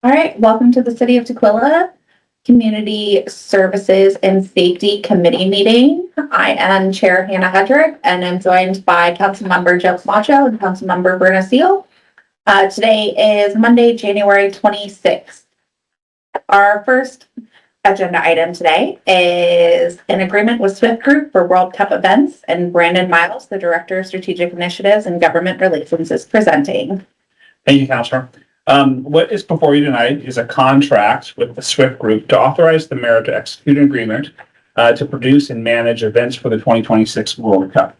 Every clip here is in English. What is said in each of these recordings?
All right, welcome to the City of Tukwila Community Services and Safety Committee meeting. I am Chair Hannah Hedrick, and I'm joined by Councilmember Torres Camacho and Councilmember Verna Seal. Today is Monday, January 26th. Our first agenda item today is an agreement with Swift Group for World Cup events, and Brandon Miles, the Director of Strategic Initiatives and Government Relations, is presenting. Thank you, Councilor. What is before you tonight is a contract with the Swift Group to authorize the mayor to execute an agreement to produce and manage events for the 2026 World Cup.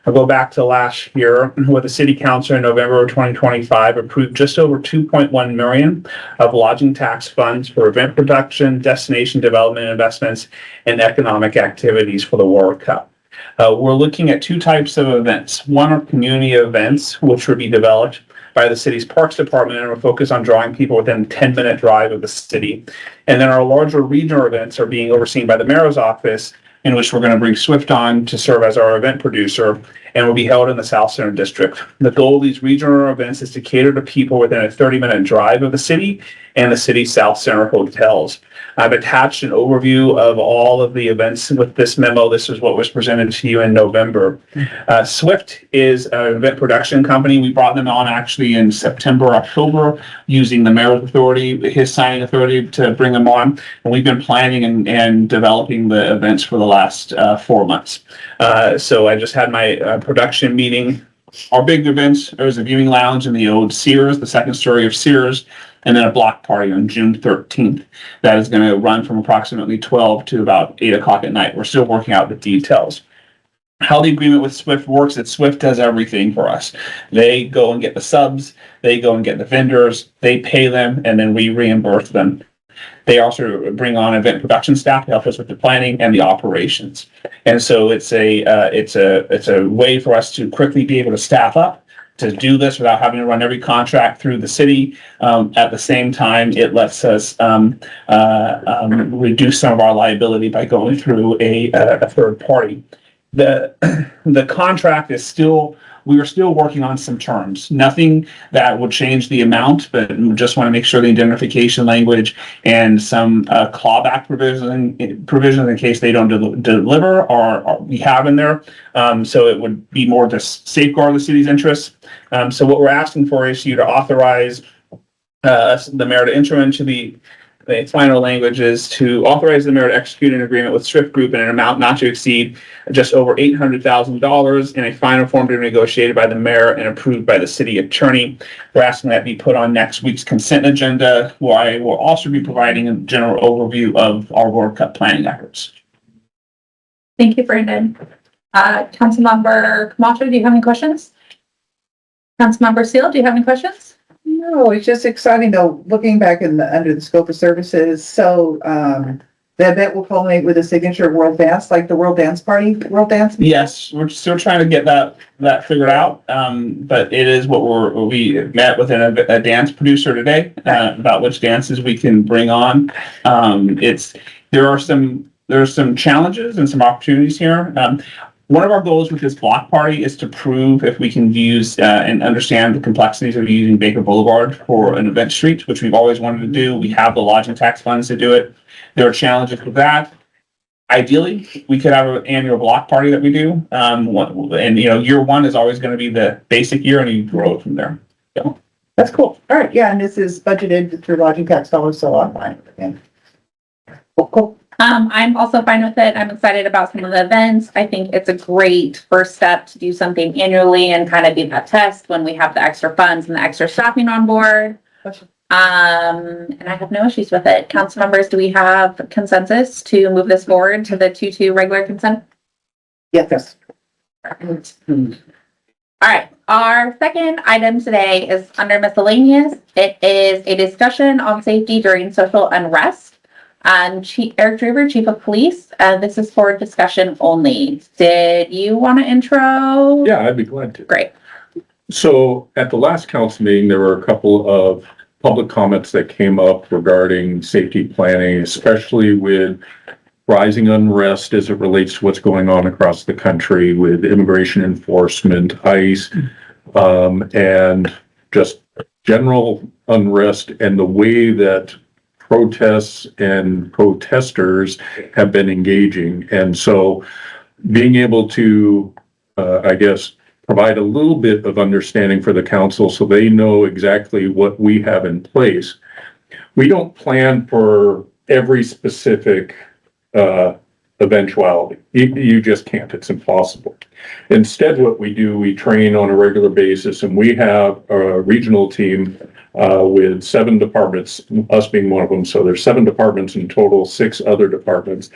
I'll go back to last year where the City Council in November of 2025 approved just over $2.1 million of lodging tax funds for event production, destination development investments, and economic activities for the World Cup. We're looking at two types of events. One are community events, which will be developed by the city's Parks Department and will focus on drawing people within a 10-minute drive of the city. And then our larger regional events are being overseen by the mayor's office, in which we're going to bring Swift on to serve as our event producer and will be held in the South Center District. The goal of these regional events is to cater to people within a 30-minute drive of the city and the city's South Center hotels. I've attached an overview of all of the events with this memo. This is what was presented to you in November. Swift is an event production company. We brought them on actually in September, October, using the mayor's authority, his signing authority to bring them on. And we've been planning and developing the events for the last 4 months. So I just had my production meeting. Our big events, there's a viewing lounge in the old Sears, the second story of Sears, and then a block party on June 13th. That is going to run from approximately 12 to about 8 o'clock at night. We're still working out the details. How the agreement with Swift works is Swift does everything for us. They go and get the subs, they go and get the vendors, they pay them, and then we reimburse them. They also bring on event production staff to help us with the planning and the operations. And so it's a way for us to quickly be able to staff up to do this without having to run every contract through the city. At the same time, it lets us reduce some of our liability by going through a third party. The contract is we are still working on some terms. Nothing that will change the amount, but we just want to make sure the indemnification language and some clawback provisions in case they don't deliver or we have in there. So it would be more to safeguard the city's interests. So what we're asking for is you to authorize the mayor to enter into the final language is to authorize the mayor to execute an agreement with Swift Group in an amount not to exceed just over $800,000 in a final form to be negotiated by the mayor and approved by the city attorney. We're asking that be put on next week's consent agenda, where I will also be providing a general overview of our World Cup planning efforts. Thank you, Brandon. Councilmember Camacho, do you have any questions? Councilmember Seal, do you have any questions? No, it's just exciting though, looking back under the scope of services. So the event will culminate with a signature world dance, like the world dance party, world dance? Yes, we're still trying to get that figured out. But it is what we met with a dance producer today about which dances we can bring on. There are some challenges and some opportunities here. One of our goals with this block party is to prove if we can use and understand the complexities of using Baker Boulevard for an event street, which we've always wanted to do. We have the lodging tax funds to do it. There are challenges with that. Ideally, we could have an annual block party that we do. And year one is always going to be the basic year, and you grow it from there. So That's cool. All right, yeah, and this is budgeted through lodging tax dollars, so I'm fine with it. Cool. I'm also fine with it. I'm excited about some of the events. I think it's a great first step to do something annually and kind of be that test when we have the extra funds and the extra staffing on board. And I have no issues with it. Council members, do we have consensus to move this forward to the 2-2 regular consent? Yes. All right. Our second item today is under miscellaneous. It is a discussion on safety during social unrest. Eric Drever, Chief of Police. This is for discussion only. Did you want to intro? Yeah, I'd be glad to. Great. So at the last council meeting, there were a couple of public comments that came up regarding safety planning, especially with rising unrest as it relates to what's going on across the country with immigration enforcement, ICE, and just general unrest and the way that protests and protesters have been engaging. And so being able to, I guess, provide a little bit of understanding for the council so they know exactly what we have in place. We don't plan for every specific eventuality. You just can't. It's impossible. Instead, what we do, we train on a regular basis, and we have a regional team with 7 departments, us being one of them. So there's 7 departments in total, 6 other departments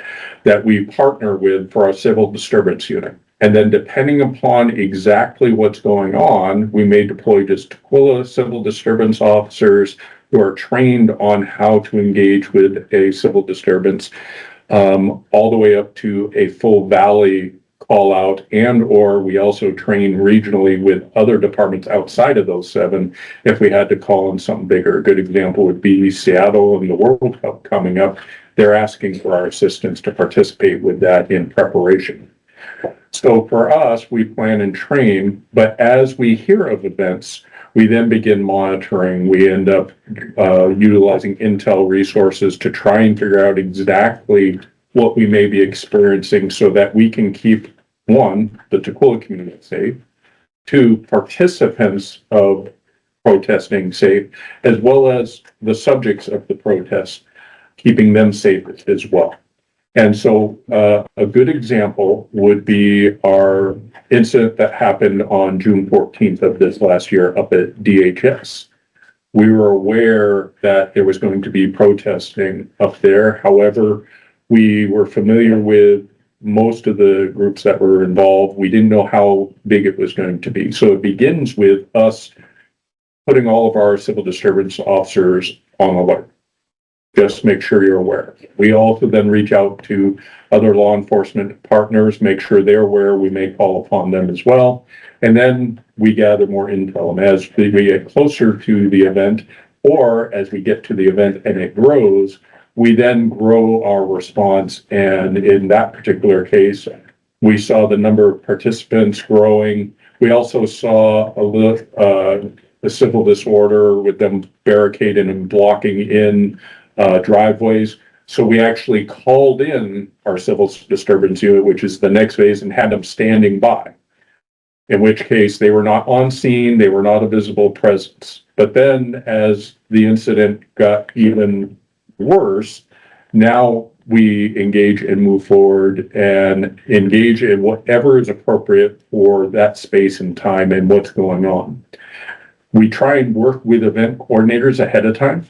that we partner with for our civil disturbance unit. And then depending upon exactly what's going on, we may deploy just Tukwila civil disturbance officers who are trained on how to engage with a civil disturbance, all the way up to a full valley call out, and or we also train regionally with other departments outside of those 7 if we had to call on something bigger. A good example would be Seattle and the World Cup coming up. They're asking for our assistance to participate with that in preparation. So for us, we plan and train, but as we hear of events, we then begin monitoring. We end up utilizing intel resources to try and figure out exactly what we may be experiencing so that we can keep, 1, the Tukwila community safe, 2, participants of protesting safe, as well as the subjects of the protest, keeping them safe as well. And so a good example would be our incident that happened on June 14th of this last year up at DHS. We were aware that there was going to be protesting up there. However, we were familiar with most of the groups that were involved. We didn't know how big it was going to be. So it begins with us putting all of our civil disturbance officers on alert. Just make sure you're aware. We also then reach out to other law enforcement partners, make sure they're aware. We may call upon them as well. And then we gather more intel. And as we get closer to the event, or as we get to the event and it grows, we then grow our response. And in that particular case, we saw the number of participants growing. We also saw a civil disorder with them barricading and blocking in driveways. So we actually called in our civil disturbance unit, which is the next phase, and had them standing by, in which case they were not on scene, they were not a visible presence. But then as the incident got even worse, now we engage and move forward and engage in whatever is appropriate for that space and time and what's going on. We try and work with event coordinators ahead of time.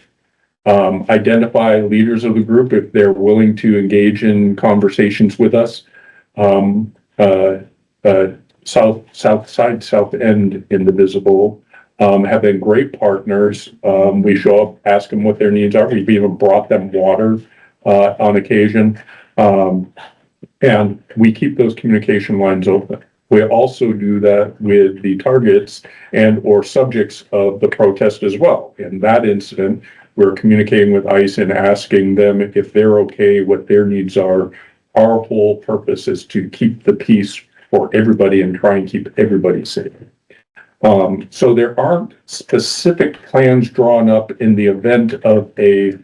Identify leaders of the group if they're willing to engage in conversations with us. South Side, South End Indivisible have been great partners. We show up, ask them what their needs are. We've even brought them water on occasion. And we keep those communication lines open. We also do that with the targets and or subjects of the protest as well. In that incident, we're communicating with ICE and asking them if they're okay, what their needs are. Our whole purpose is to keep the peace for everybody and try and keep everybody safe. So there aren't specific plans drawn up in the event of a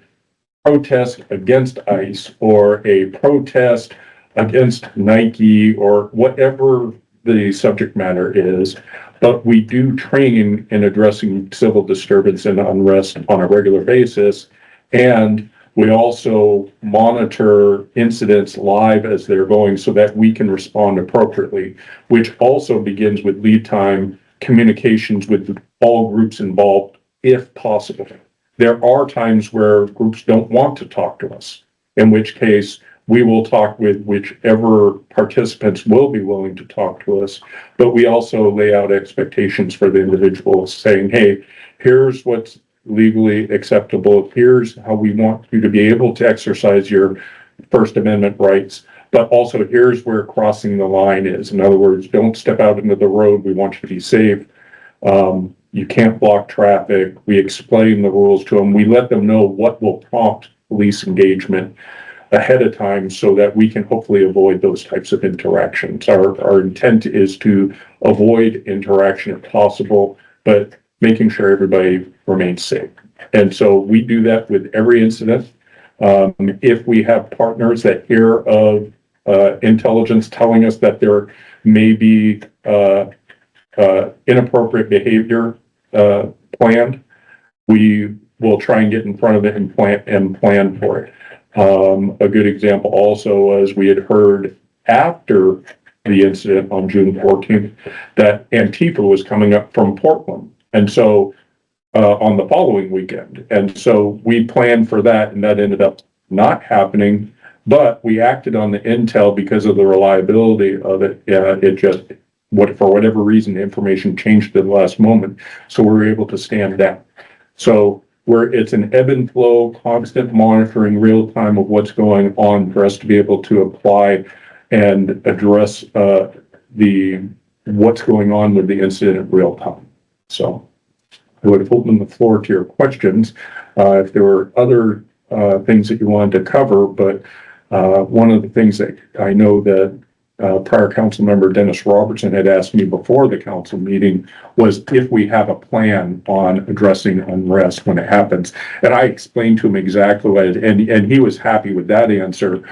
protest against ICE or a protest against Nike or whatever the subject matter is. But we do train in addressing civil disturbance and unrest on a regular basis. And we also monitor incidents live as they're going so that we can respond appropriately, which also begins with lead time communications with all groups involved, if possible. There are times where groups don't want to talk to us, in which case we will talk with whichever participants will be willing to talk to us, but we also lay out expectations for the individuals saying, hey, here's what's legally acceptable. Here's how we want you to be able to exercise your First Amendment rights, but also here's where crossing the line is. In other words, don't step out into the road. We want you to be safe. You can't block traffic. We explain the rules to them. We let them know what will prompt police engagement ahead of time so that we can hopefully avoid those types of interactions. Our intent is to avoid interaction if possible, but making sure everybody remains safe. And so we do that with every incident. If we have partners that hear of intelligence telling us that there may be inappropriate behavior planned, we will try and get in front of it and plan for it. A good example also was we had heard after the incident on June 14th that Antifa was coming up from Portland. And so on the following weekend. And so we planned for that, and that ended up not happening, but we acted on the intel because of the reliability of it. It just, for whatever reason, the information changed at the last moment. So we were able to stand down. So it's an ebb and flow, constant monitoring, real time of what's going on for us to be able to apply and address what's going on with the incident in real time. So I would open the floor to your questions if there were other things that you wanted to cover, but one of the things that I know that prior council member Dennis Robertson had asked me before the council meeting was if we have a plan on addressing unrest when it happens. And I explained to him exactly what it, and he was happy with that answer.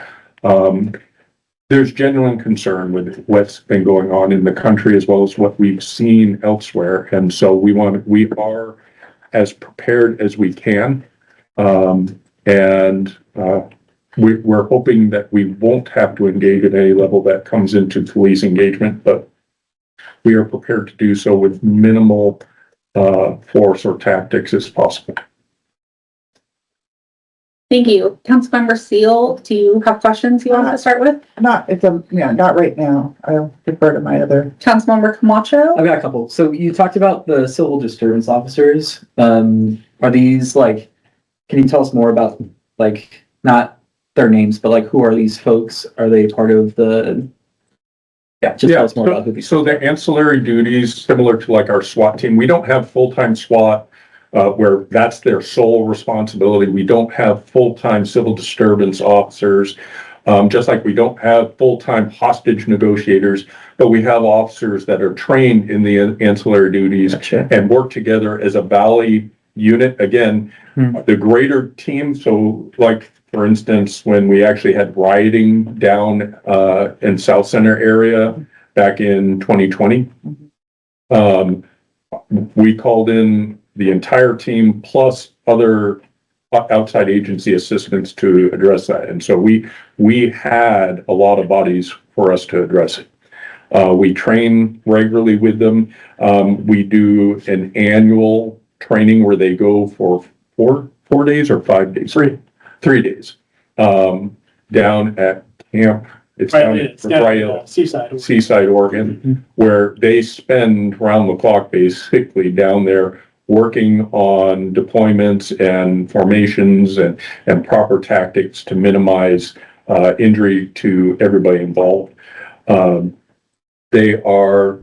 There's genuine concern with what's been going on in the country as well as what we've seen elsewhere. And so we are as prepared as we can. We're hoping that we won't have to engage at any level that comes into police engagement, but we are prepared to do so with minimal force or tactics as possible. Thank you. Councilmember Seal, do you have questions you want to start with? Not right now. I'll defer to my other. Councilmember Camacho? I've got a couple. So you talked about the civil disturbance officers. Are these can you tell us more about not their names, but who are these folks? Are they part of the? Tell us more about who these. So the ancillary duties, similar to our SWAT team, we don't have full-time SWAT where that's their sole responsibility. We don't have full-time civil disturbance officers, just like we don't have full-time hostage negotiators, but we have officers that are trained in the ancillary duties and work together as a Valley unit. Again, the greater team. So for instance, when we actually had rioting down in South Center area back in 2020, we called in the entire team plus other outside agency assistance to address that. And so we had a lot of bodies for us to address it. We train regularly with them. We do an annual training where they go for 4 days or 5 days? 3 days. Down at camp. It's down at Seaside, Oregon, where they spend round the clock basically down there working on deployments and formations and proper tactics to minimize injury to everybody involved. They are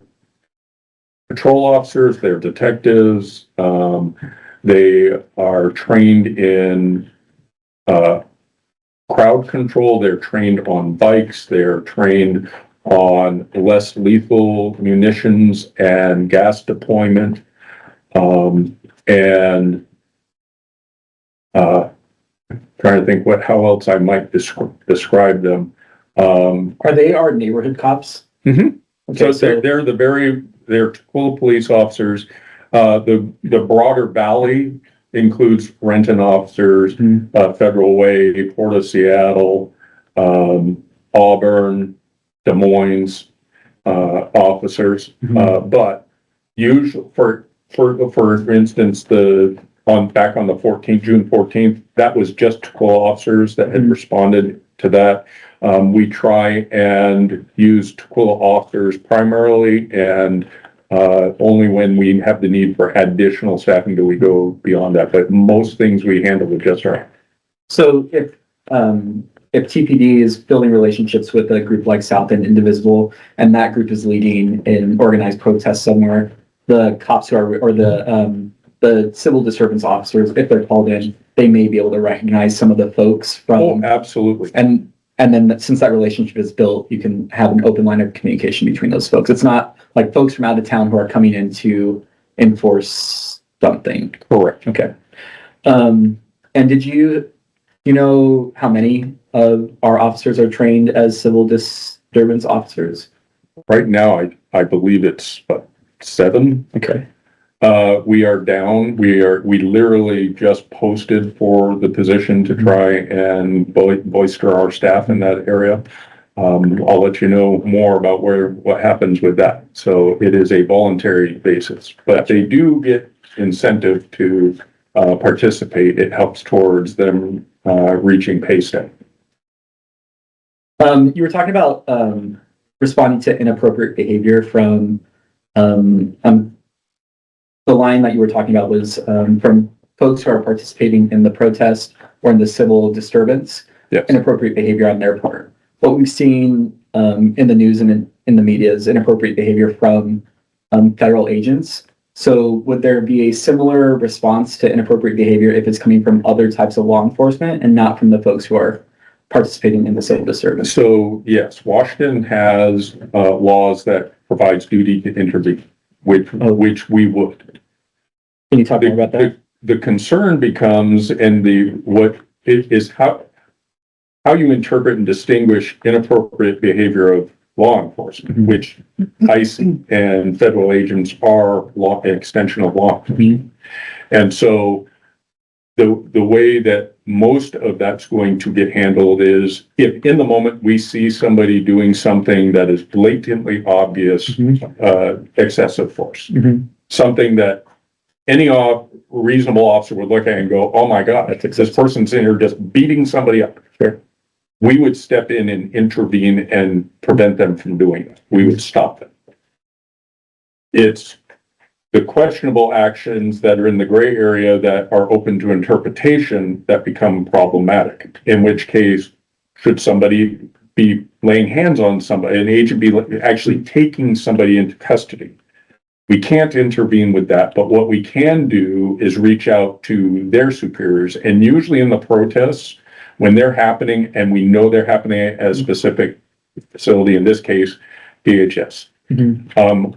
patrol officers, they're detectives, they are trained in crowd control, they're trained on bikes, they're trained on less lethal munitions and gas deployment. Trying to think how else I might describe them. Are they our neighborhood cops? Mm-hmm. Okay, so they're Tukwila police officers. The broader Valley includes Renton officers, Federal Way, Port of Seattle, Auburn, Des Moines officers. But usually, for instance, back on the June 14th, that was just Tukwila officers that had responded to that. We try and use Tukwila officers primarily, and only when we have the need for additional staffing do we go beyond that. But most things we handle with just our. So if TPD is building relationships with a group like South and Indivisible, and that group is leading an organized protest somewhere, the cops who are, or the civil disturbance officers, if they're called in, they may be able to recognize some of the folks from. Oh, absolutely. And then since that relationship is built, you can have an open line of communication between those folks. It's not like folks from out of town who are coming into enforce something. Correct. Okay. And you know how many of our officers are trained as civil disturbance officers? Right now, I believe it's 7. Okay. We are down. We literally just posted for the position to try and bolster our staff in that area. I'll let you know more about what happens with that. So it is a voluntary basis, but they do get incentive to participate. It helps towards them reaching pay step. You were talking about responding to inappropriate behavior from the line that you were talking about was from folks who are participating in the protest or in the civil disturbance. Yes. Inappropriate behavior on their part. What we've seen in the news and in the media is inappropriate behavior from federal agents. So would there be a similar response to inappropriate behavior if it's coming from other types of law enforcement and not from the folks who are participating in the civil disturbance? So yes, Washington has laws that provides duty to intervene, which we would. Can you talk more about that? The concern becomes, and how you interpret and distinguish inappropriate behavior of law enforcement, which ICE and federal agents are an extension of law. And so the way that most of that's going to get handled is if in the moment we see somebody doing something that is blatantly obvious, excessive force, something that any reasonable officer would look at and go, oh my God, this person's in here just beating somebody up. Sure. We would step in and intervene and prevent them from doing it. We would stop them. It's the questionable actions that are in the gray area that are open to interpretation that become problematic, in which case, should somebody be laying hands on somebody, an agent be actually taking somebody into custody? We can't intervene with that, but what we can do is reach out to their superiors. And usually in the protests, when they're happening, and we know they're happening at a specific facility, in this case, DHS,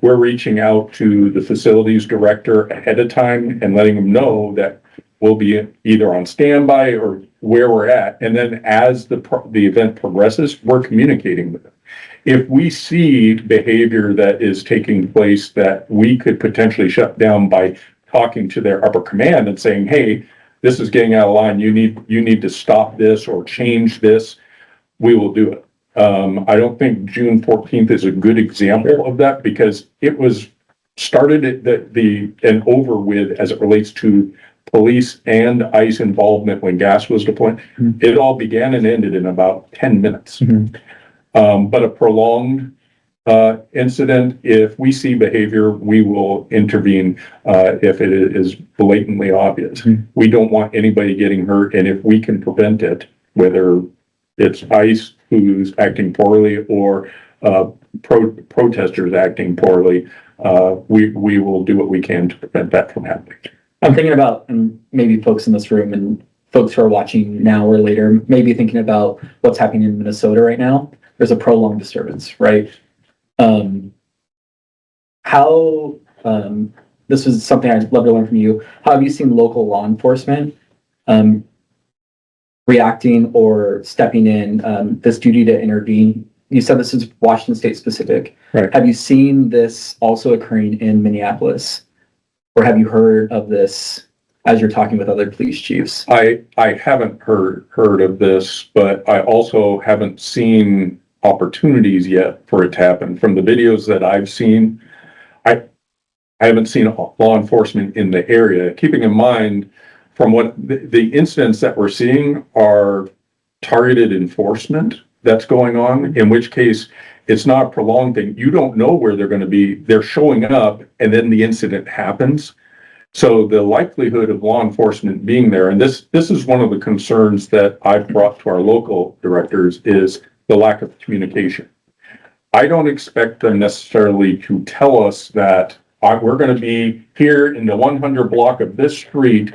we're reaching out to the facilities director ahead of time and letting them know that we'll be either on standby or where we're at. And then as the event progresses, we're communicating with them. If we see behavior that is taking place that we could potentially shut down by talking to their upper command and saying, hey, this is getting out of line, you need to stop this or change this, we will do it. I don't think June 14th is a good example of that because it was started at and over with as it relates to police and ICE involvement when gas was deployed. It all began and ended in about 10 minutes. But a prolonged incident, if we see behavior, we will intervene if it is blatantly obvious. We don't want anybody getting hurt, and if we can prevent it, whether it's ICE who's acting poorly or protesters acting poorly, we will do what we can to prevent that from happening. I'm thinking about, and maybe folks in this room and folks who are watching now or later, maybe thinking about what's happening in Minnesota right now. There's a prolonged disturbance, right? This is something I'd love to learn from you. How have you seen local law enforcement reacting or stepping in this duty to intervene? You said this is Washington State specific. Right. Have you seen this also occurring in Minneapolis? Or have you heard of this as you're talking with other police chiefs? I haven't heard of this, but I also haven't seen opportunities yet for it to happen. From the videos that I've seen, I haven't seen law enforcement in the area. Keeping in mind, from what the incidents that we're seeing are targeted enforcement that's going on, in which case it's not a prolonged thing. You don't know where they're going to be. They're showing up and then the incident happens. So the likelihood of law enforcement being there, and this is one of the concerns that I've brought to our local directors, is the lack of communication. I don't expect them necessarily to tell us that we're going to be here in the 100 block of this street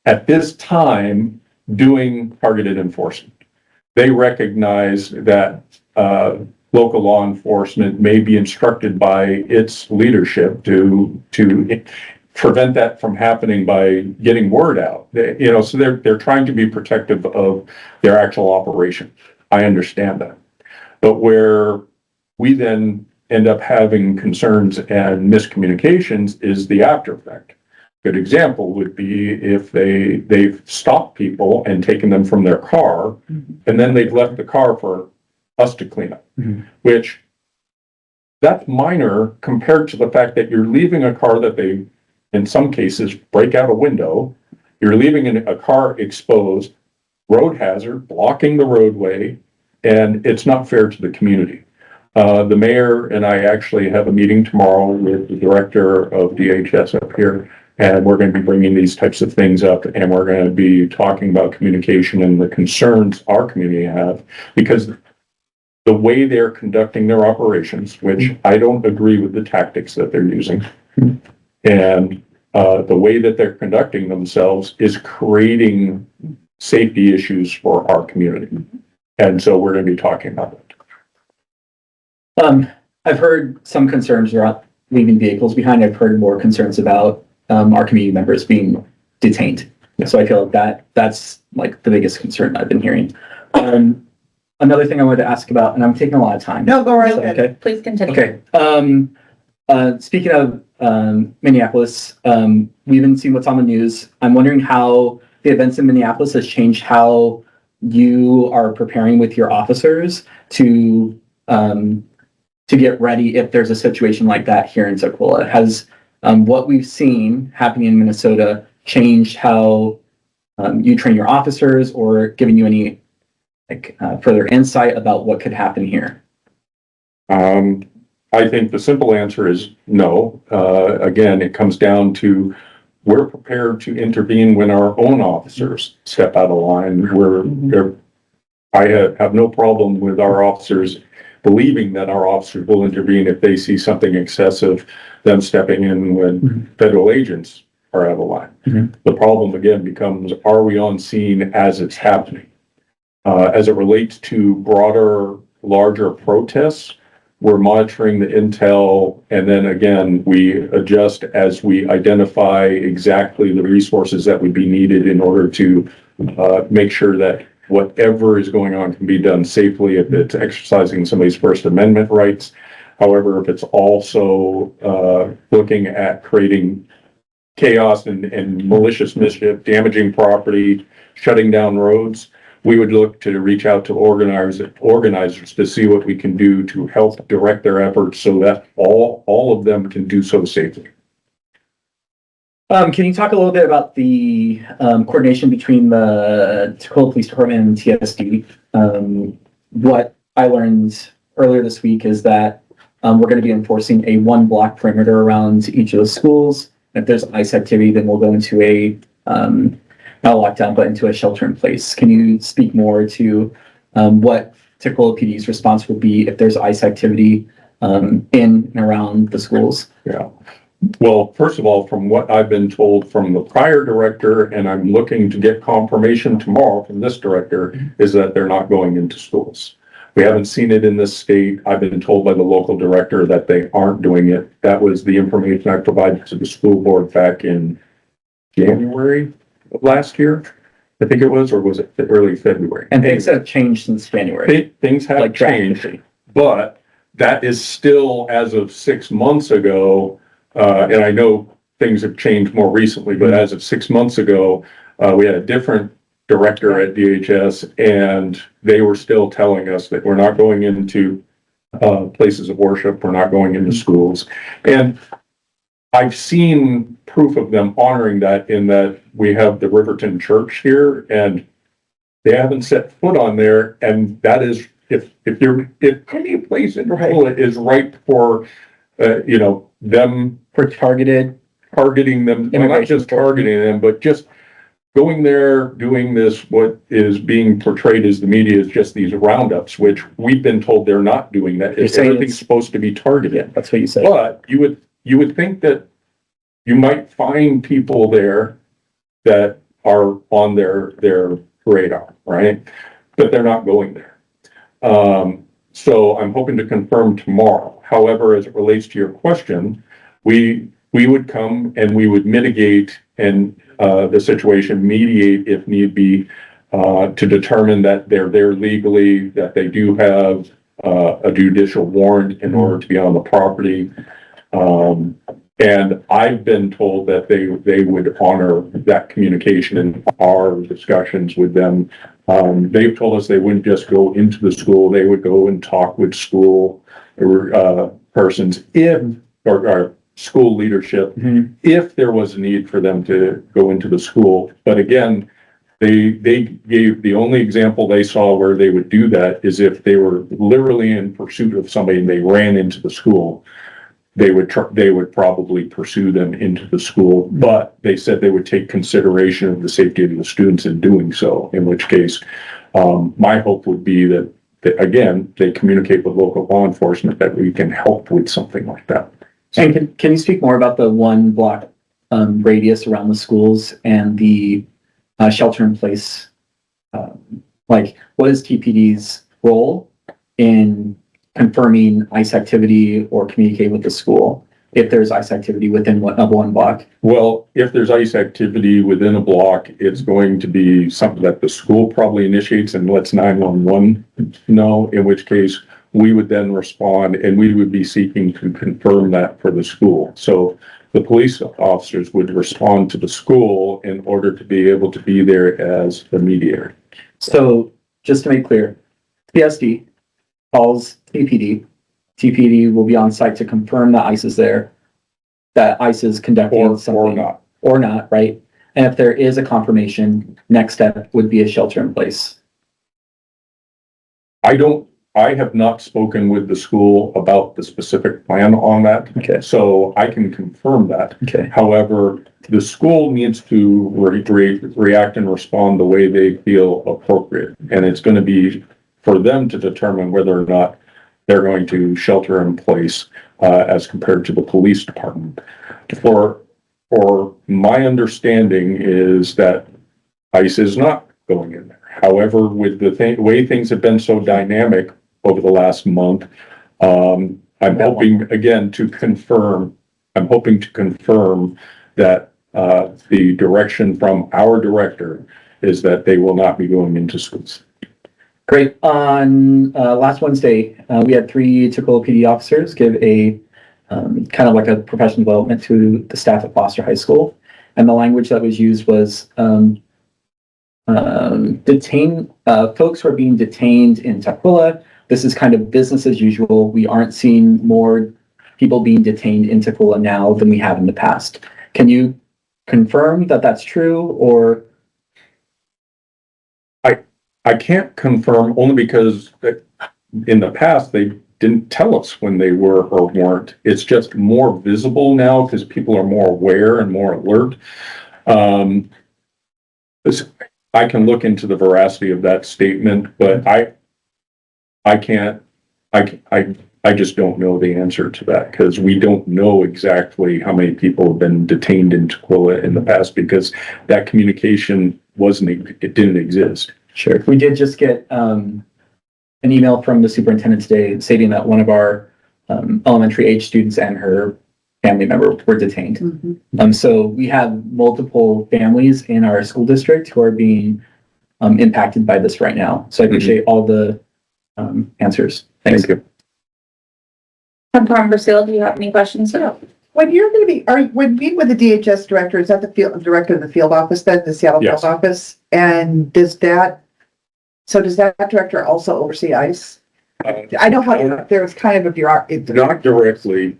at this time doing targeted enforcement. They recognize that local law enforcement may be instructed by its leadership to prevent that from happening by getting word out. So they're trying to be protective of their actual operation. I understand that. But where we then end up having concerns and miscommunications is the after effect. Good example would be if they've stopped people and taken them from their car, and then they've left the car for us to clean up, which that's minor compared to the fact that you're leaving a car that they, in some cases, break out a window. You're leaving a car exposed, road hazard, blocking the roadway, and it's not fair to the community. The mayor and I actually have a meeting tomorrow with the director of DHS up here, and we're going to be bringing these types of things up, and we're going to be talking about communication and the concerns our community have, because the way they're conducting their operations, which I don't agree with the tactics that they're using, and the way that they're conducting themselves is creating safety issues for our community. And so we're going to be talking about it. I've heard some concerns about leaving vehicles behind. I've heard more concerns about our community members being detained. So I feel like that's like the biggest concern I've been hearing. Another thing I wanted to ask about, and I'm taking a lot of time. No, go right ahead. Okay. Please continue. Okay. Speaking of Minneapolis, we've been seeing what's on the news. I'm wondering how the events in Minneapolis has changed how you are preparing with your officers to get ready if there's a situation like that here in Tukwila. Has what we've seen happening in Minnesota changed how you train your officers, or given you any further insight about what could happen here? I think the simple answer is no. Again, it comes down to we're prepared to intervene when our own officers step out of line. I have no problem with our officers believing that our officers will intervene if they see something excessive, them stepping in when federal agents are out of line. The problem again becomes, are we on scene as it's happening? As it relates to broader, larger protests, we're monitoring the intel, and then again, we adjust as we identify exactly the resources that would be needed in order to make sure that whatever is going on can be done safely, if it's exercising somebody's First Amendment rights. However, if it's also looking at creating chaos and malicious mischief, damaging property, shutting down roads, we would look to reach out to organizers to see what we can do to help direct their efforts so that all of them can do so safely. Can you talk a little bit about the coordination between the Tukwila Police Department and TSD? What I learned earlier this week is that we're going to be enforcing a 1-block perimeter around each of the schools. If there's ICE activity, then we'll go into a not a lockdown, but into a shelter in place. Can you speak more to what Tukwila PD's response will be if there's ICE activity in and around the schools? Yeah. Well, first of all, from what I've been told from the prior director, and I'm looking to get confirmation tomorrow from this director, is that they're not going into schools. We haven't seen it in this state. I've been told by the local director that they aren't doing it. That was the information I provided to the school board back in January of last year, I think it was, or was it early February? And things have changed since January. Things have Like changed, but that is still as of 6 months ago. And I know things have changed more recently, but as of 6 months ago, we had a different director at DHS, and they were still telling us that we're not going into places of worship, we're not going into schools. And I've seen proof of them honoring that in that we have the Riverton Church here, and they haven't set foot on there. And that is, if any place in Tukwila is ripe for, them For targeting them, well, not just targeting them, but just going there, doing this, what is being portrayed as the media is just these roundups, which we've been told they're not doing that. Everything's supposed to be targeted. Yeah, that's what you said. But you would think that you might find people there that are on their radar, right? But they're not going there. So I'm hoping to confirm tomorrow. However, as it relates to your question, we would come and we would mitigate and the situation, mediate if need be, to determine that they're there legally, that they do have a judicial warrant in order to be on the property. And I've been told that they would honor that communication in our discussions with them. They've told us they wouldn't just go into the school, they would go and talk with school persons or school leadership if there was a need for them to go into the school. But again, they gave the only example they saw where they would do that is if they were literally in pursuit of somebody and they ran into the school. They would probably pursue them into the school, but they said they would take consideration of the safety of the students in doing so, in which case, my hope would be that again, they communicate with local law enforcement that we can help with something like that. And can you speak more about the 1 block radius around the schools and the shelter in place? Like, what is TPD's role in confirming ICE activity or communicating with the school if there's ICE activity within one block? Well, if there's ICE activity within a block, it's going to be something that the school probably initiates and lets 911 know, in which case we would then respond and we would be seeking to confirm that for the school. So the police officers would respond to the school in order to be able to be there as the mediator. So just to make clear, PSD calls TPD. TPD will be on site to confirm that ICE is there, that ICE is conducting something. Or not, right? And if there is a confirmation, next step would be a shelter in place. I have not spoken with the school about the specific plan on that. Okay. So I can confirm that. Okay. However, the school needs to react and respond the way they feel appropriate. And it's going to be for them to determine whether or not they're going to shelter in place as compared to the police department. For my understanding is that ICE is not going in there. However, with the way things have been so dynamic over the last month, I'm hoping again to confirm. I'm hoping to confirm that the direction from our director is that they will not be going into schools. Great. On last Wednesday, we had 3 Tukwila PD officers give a kind of like a professional development to the staff at Foster High School. And the language that was used was folks who are being detained in Tukwila. This is kind of business as usual. We aren't seeing more people being detained in Tukwila now than we have in the past. Can you confirm that that's true, or? I can't confirm only because in the past they didn't tell us when they were or weren't. It's just more visible now because people are more aware and more alert. I can look into the veracity of that statement, but I just don't know the answer to that because we don't know exactly how many people have been detained in Tukwila in the past because that communication it didn't exist. Sure. We did just get an email from the superintendent today stating that one of our elementary age students and her family member were detained. Mm-hmm. So we have multiple families in our school district who are being impacted by this right now. So I appreciate all the answers. Thanks. Thank you. Councilmember Seal, do you have any questions? When you're going to be, when meeting with the DHS director, is that the director of the field office then, the Seattle Yes. field office? And does that director also oversee ICE? I know how there's kind of a bureaucracy. Not directly.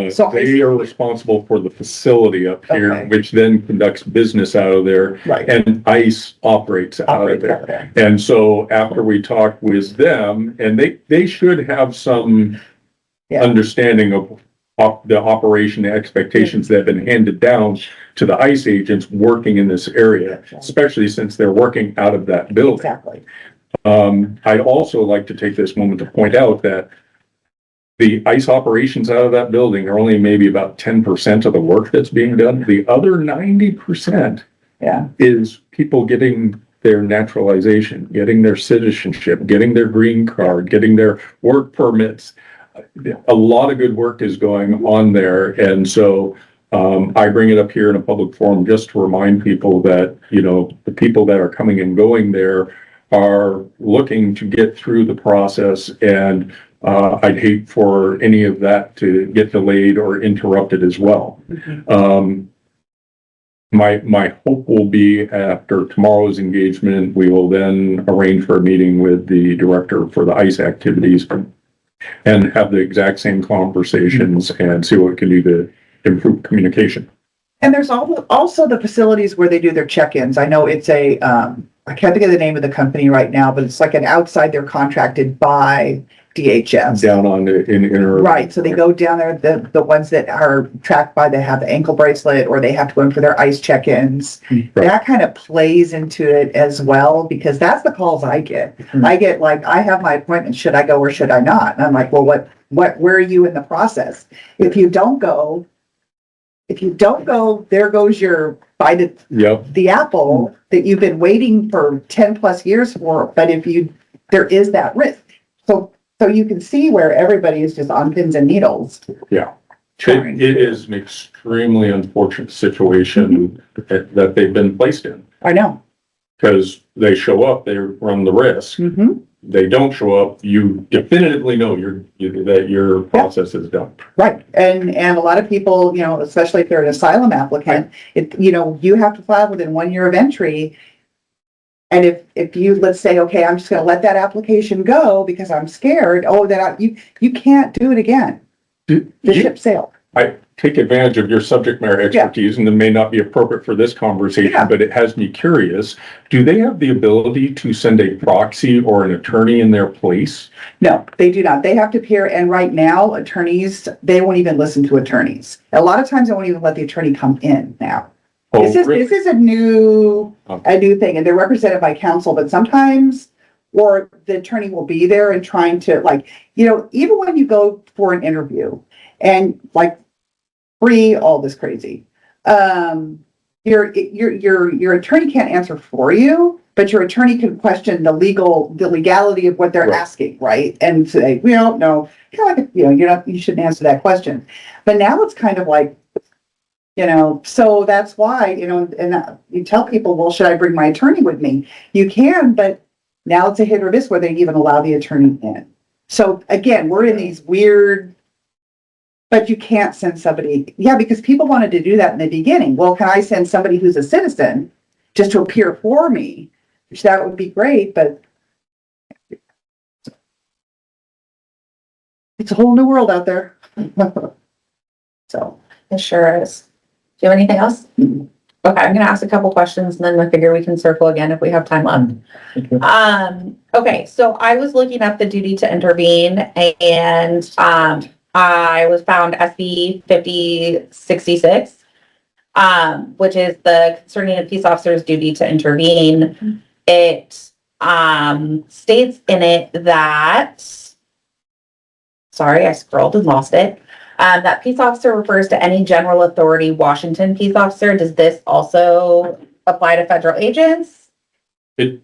So they are responsible for the facility up here, Okay. which then conducts business out of there, right. and ICE operates out of there. Okay. And so after we talk with them, and they should have some Yeah. understanding of the operation expectations that have been handed down to the ICE agents working in this area, especially since they're working out of that building. Exactly. I'd also like to take this moment to point out that the ICE operations out of that building are only maybe about 10% of the work that's being done. The other 90% Yeah. is people getting their naturalization, getting their citizenship, getting their green card, getting their work permits. A lot of good work is going on there. And so I bring it up here in a public forum just to remind people that, you know, the people that are coming and going there are looking to get through the process, and I'd hate for any of that to get delayed or interrupted as well. My hope will be after tomorrow's engagement, we will then arrange for a meeting with the director for the ICE activities and have the exact same conversations and see what we can do to improve communication. And there's also the facilities where they do their check-ins. I know it's I can't think of the name of the company right now, but it's like an outside, they're contracted by DHS. Down on the inner. Right, so they go down there, the ones that are tracked by, they have the ankle bracelet, or they have to go in for their ICE check-ins. Right. That kind of plays into it as well, because that's the calls I get. I get like, I have my appointment, should I go or should I not? And I'm like, well, where are you in the process? If you don't go, there goes your bite at the apple that you've been waiting for 10 plus years for. But there is that risk. So you can see where everybody is just on pins and needles. Yeah. It is an extremely unfortunate situation that they've been placed in. I know. Because they show up, they run the risk. They don't show up, you definitively know that your process is done. Right. And a lot of people, you know, especially if they're an asylum applicant, you have to file within 1 year of entry. And if you, let's say, okay, I'm just going to let that application go because I'm scared. Oh, you can't do it again. The ship sailed. I take advantage of your subject matter expertise, and it may not be appropriate for this conversation, but it has me curious. Do they have the ability to send a proxy or an attorney in their place? No, they do not. They have to appear. And right now, attorneys, they won't even listen to attorneys. A lot of times they won't even let the attorney come in now. Oh, this is a new thing, and they're represented by counsel, but sometimes, or the attorney will be there and trying to, like, you know, even when you go for an interview and like all this crazy, your attorney can't answer for you, but your attorney can question the legality of what they're asking, right? And say, we don't know, kind of like, you know, you shouldn't answer that question. But now it's kind of like, you know, so that's why, you know, and you tell people, well, should I bring my attorney with me? You can, but now it's a hit or miss where they even allow the attorney in. So again, we're in these weird, but you can't send somebody. Yeah, because people wanted to do that in the beginning. Well, can I send somebody who's a citizen just to appear for me? Which that would be great, but it's a whole new world out there. So It sure is. Do you have anything else? Okay, I'm gonna ask a couple questions and then I figure we can circle again if we have time left. Okay, so I was looking up the duty to intervene and I was found SB 5066, which is the concerning a peace officer's duty to intervene. It states in it that, sorry, I scrolled and lost it. That peace officer refers to any general authority Washington peace officer. Does this also apply to federal agents? It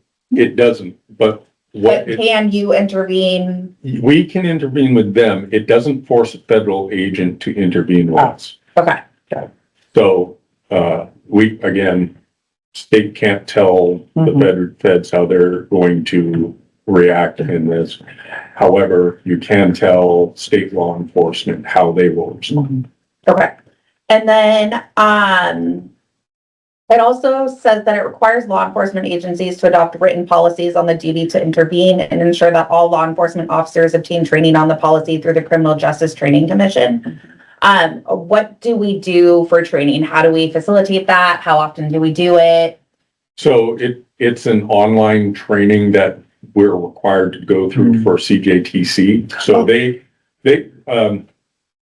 doesn't, but Can you intervene? We can intervene with them. It doesn't force a federal agent to intervene with us. Okay. So, state can't tell the feds how they're going to react in this. However, you can tell state law enforcement how they will respond. Okay. And then, it also says that it requires law enforcement agencies to adopt written policies on the duty to intervene and ensure that all law enforcement officers obtain training on the policy through the Criminal Justice Training Commission. What do we do for training? How do we facilitate that? How often do we do it? So it's an online training that we're required to go through for CJTC. So they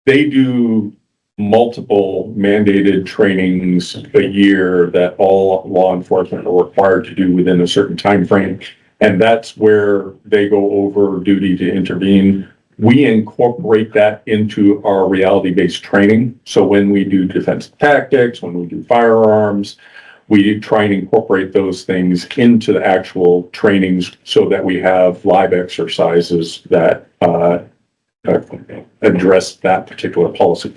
do multiple mandated trainings a year that all law enforcement are required to do within a certain time frame. And that's where they go over duty to intervene. We incorporate that into our reality-based training. So when we do defensive tactics, when we do firearms, we try and incorporate those things into the actual trainings so that we have live exercises that address that particular policy.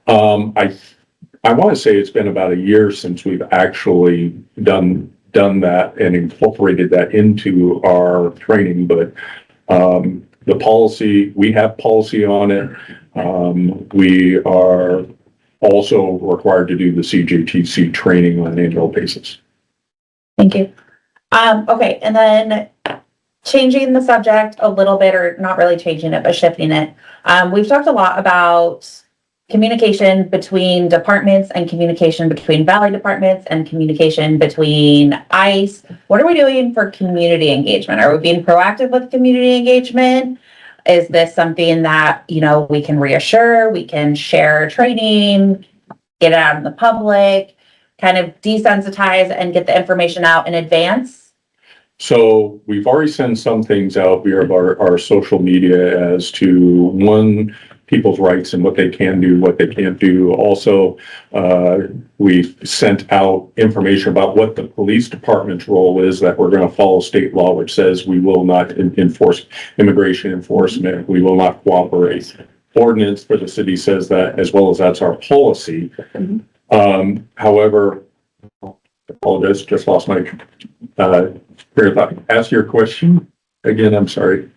I want to say it's been about a year since we've actually done that and incorporated that into our training, but the policy, we have policy on it. We are also required to do the CJTC training on an annual basis. Thank you. Okay, and then changing the subject a little bit, or not really changing it, but shifting it. We've talked a lot about communication between departments and communication between valley departments and communication between ICE. What are we doing for community engagement? Are we being proactive with community engagement? Is this something that, you know, we can reassure, we can share training, get it out in the public, kind of desensitize and get the information out in advance? So we've already sent some things out via our social media as to one, people's rights and what they can do, what they can't do. Also, we've sent out information about what the police department's role is, that we're going to follow state law, which says we will not enforce immigration enforcement. We will not cooperate. Ordinance for the city says that, as well as that's our policy. However, I apologize, just lost my train of thought. Ask your question again. I'm sorry.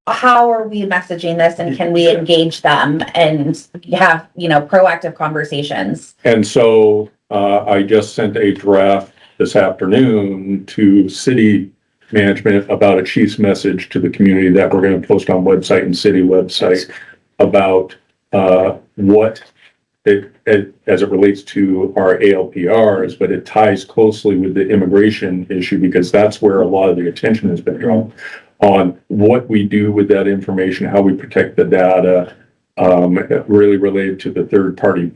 How are we messaging this, and can we engage them and have, you know, proactive conversations? And so I just sent a draft this afternoon to city management about a chief's message to the community that we're going to post on website and city website about what as it relates to our ALPRs, but it ties closely with the immigration issue, because that's where a lot of the attention has been drawn on what we do with that information, how we protect the data, really related to the third-party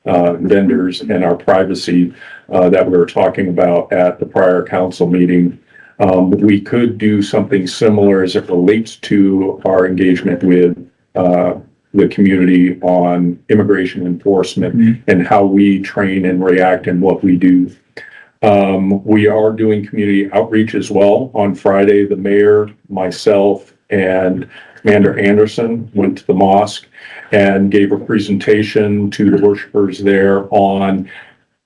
vendors and our privacy that we were talking about at the prior council meeting. We could do something similar as it relates to our engagement with the community on immigration enforcement and how we train and react and what we do. We are doing community outreach as well. On Friday, the mayor, myself, and Commander Anderson went to the mosque and gave a presentation to the worshipers there on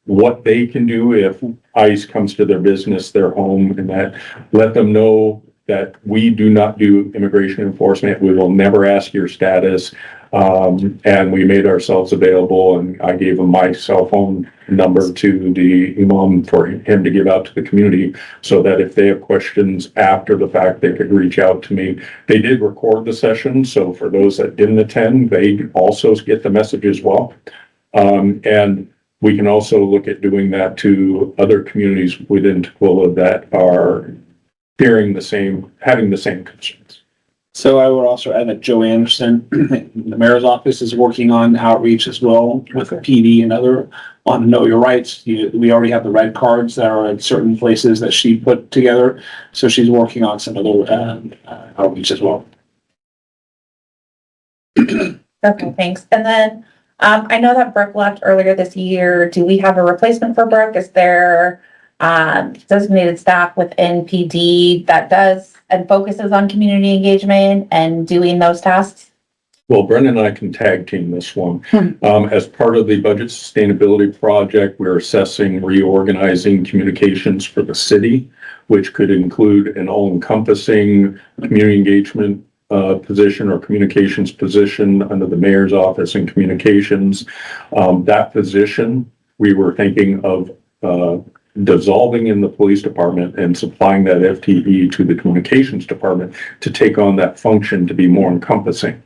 what they can do if ICE comes to their business, their home, and that let them know that we do not do immigration enforcement. We will never ask your status. And we made ourselves available, and I gave him my cell phone number to the imam for him to give out to the community, so that if they have questions after the fact, they could reach out to me. They did record the session, so for those that didn't attend, they also get the message as well. And we can also look at doing that to other communities within Tukwila that are having the same concerns. So I would also add that Joe Anderson, the mayor's office, is working on outreach as well with the PD and other on Know Your Rights. We already have the red cards that are at certain places that she put together. So she's working on some other outreach as well. Okay, thanks. And then I know that Brooke left earlier this year. Do we have a replacement for Brooke? Is there designated staff within PD that does and focuses on community engagement and doing those tasks? Well, Brendan and I can tag team this one. As part of the budget sustainability project, we're assessing reorganizing communications for the city, which could include an all-encompassing community engagement position or communications position under the mayor's office and communications. That position, we were thinking of dissolving in the police department and supplying that FTE to the communications department to take on that function to be more encompassing.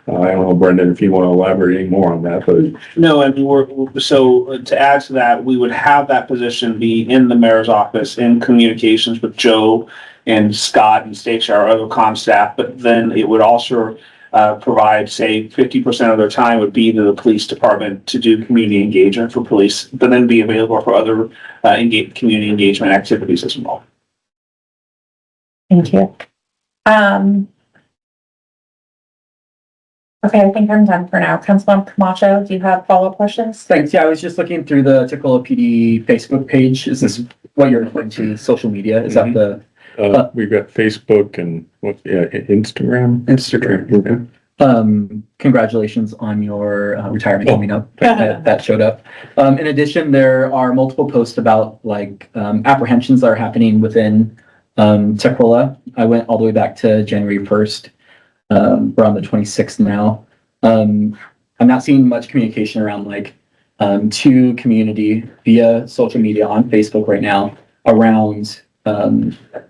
I don't know, Brendan, if you want to elaborate any more on that, but. No, I mean, so to add to that, we would have that position be in the mayor's office in communications with Joe and Scott and Stacia, our other comm staff, but then it would also provide, say, 50% of their time would be to the police department to do community engagement for police, but then be available for other community engagement activities as well. Thank you. Okay, I think I'm done for now. Councilmember Camacho, do you have follow-up questions? Thanks. Yeah, I was just looking through the Tukwila PD Facebook page. Is this what you're referring to? Social media? Is that the? We've got Facebook and Instagram. Instagram. Congratulations on your retirement coming up. That showed up. In addition, there are multiple posts about like apprehensions that are happening within Tukwila. I went all the way back to January 1st. We're on the 26th now. I'm not seeing much communication around like to community via social media on Facebook right now around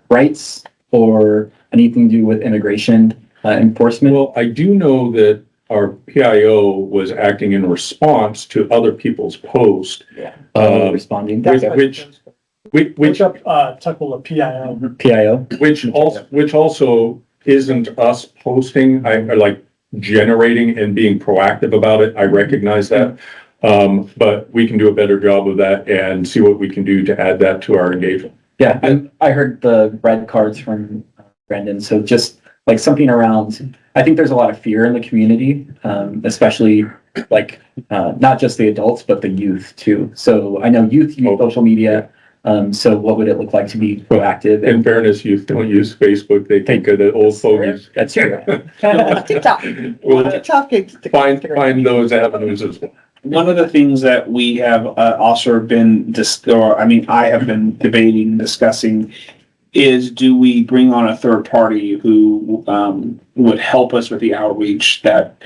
rights or anything to do with immigration enforcement. Well, I do know that our PIO was acting in response to other people's posts. Responding. Which Tukwila PIO. PIO. which also isn't us posting, I like generating and being proactive about it. I recognize that. But we can do a better job of that and see what we can do to add that to our engagement. Yeah, and I heard the red cards from Brendan. So just like something around, I think there's a lot of fear in the community, especially like not just the adults, but the youth too. So I know youth use social media. So what would it look like to be proactive? In fairness, youth don't use Facebook. They think of the old fogies. That's true. TikTok. We'll TikTok is- find those avenues as well. One of the things that we have also been I have been debating and discussing is, do we bring on a third party who would help us with the outreach, that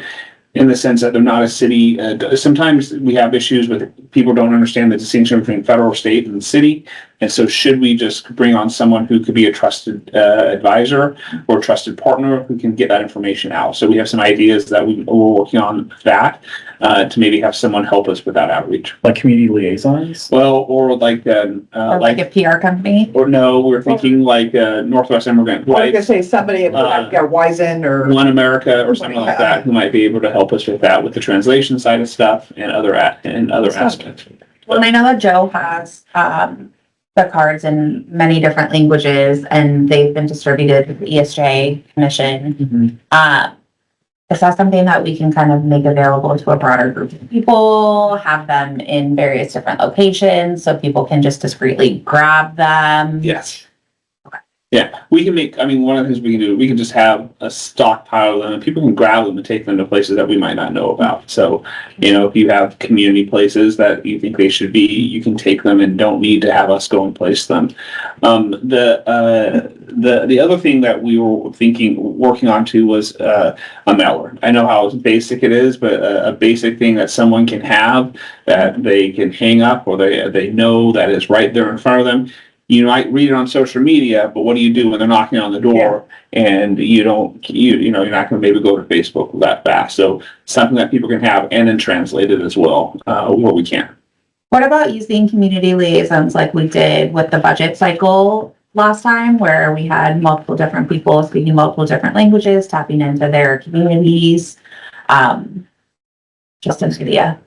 in the sense that they're not a city. Sometimes we have issues with people don't understand the distinction between federal, state, and city. And so should we just bring on someone who could be a trusted advisor or trusted partner who can get that information out? So we have some ideas that we're working on that to maybe have someone help us with that outreach. Like community liaisons? Well, or like Or like a PR company? or no, we're thinking like Northwest Immigrant I was gonna Rights, say somebody, Wizen or. One America or something like that, who might be able to help us with that, with the translation side of stuff and other aspects. Well, and I know that Joe has the cards in many different languages, and they've been distributed with the ESJ Commission. Is that something that we can kind of make available to a broader group of people, have them in various different locations so people can just discreetly grab them? Yes. Yeah, we can make, one of the things we can do, we can just have a stockpile of them and people can grab them and take them to places that we might not know about. So, if you have community places that you think they should be, you can take them and don't need to have us go and place them. The other thing that we were working on too was a mailer. I know how basic it is, but a basic thing that someone can have that they can hang up or they know that is right there in front of them. You might read it on social media, but what do you do when they're knocking on the door and you're not going to maybe go to Facebook that fast? So something that people can have and then translate it as well, where we can. What about using community liaisons like we did with the budget cycle last time, where we had multiple different people speaking multiple different languages, tapping into their communities, just in media,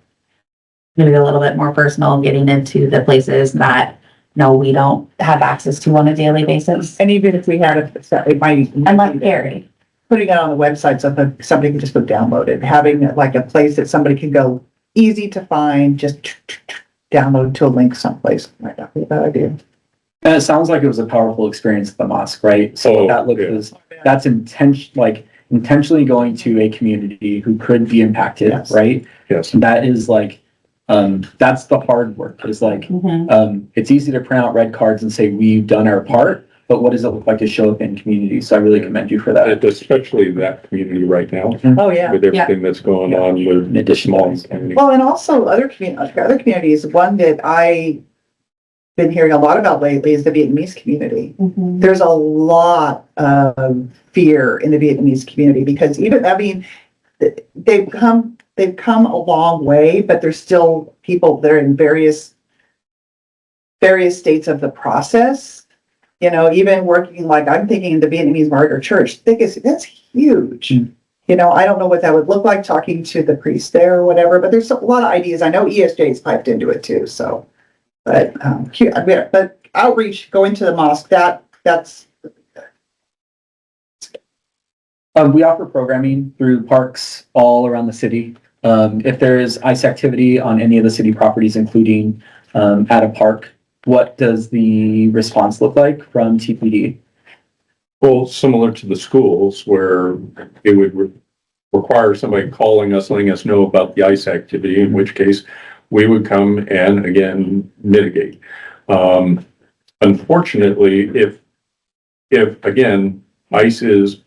maybe a little bit more personal, getting into the places that we don't have access to on a daily basis. And even if we had it might. And like Gary. Putting it on the website so that somebody can just go download it, having like a place that somebody can go easy to find, just download to a link someplace. Might not be a bad idea. And it sounds like it was a powerful experience at the mosque, right? So that looks that's intentionally going to a community who could be impacted, right? Yes. And that is like, that's the hard work. Is like, it's easy to print out red cards and say we've done our part, but what does it look like to show up in community? So I really commend you for that. And especially that community right now, Oh, yeah. with everything that's going on with Additional community. Well, and also other communities, one that I've been hearing a lot about lately is the Vietnamese community. There's a lot of fear in the Vietnamese community because they've come a long way, but there's still people that are in various states of the process. Even working, like I'm thinking the Vietnamese Martyr Church, that's huge. I don't know what that would look like talking to the priest there or whatever, but there's a lot of ideas. I know ESJ's piped into it too. So, but outreach, going to the mosque, that's We offer programming through parks all around the city. If there is ICE activity on any of the city properties, including at a park, what does the response look like from TPD? Well, similar to the schools where it would require somebody calling us, letting us know about the ICE activity, in which case we would come and again mitigate. Unfortunately, if again, ICE is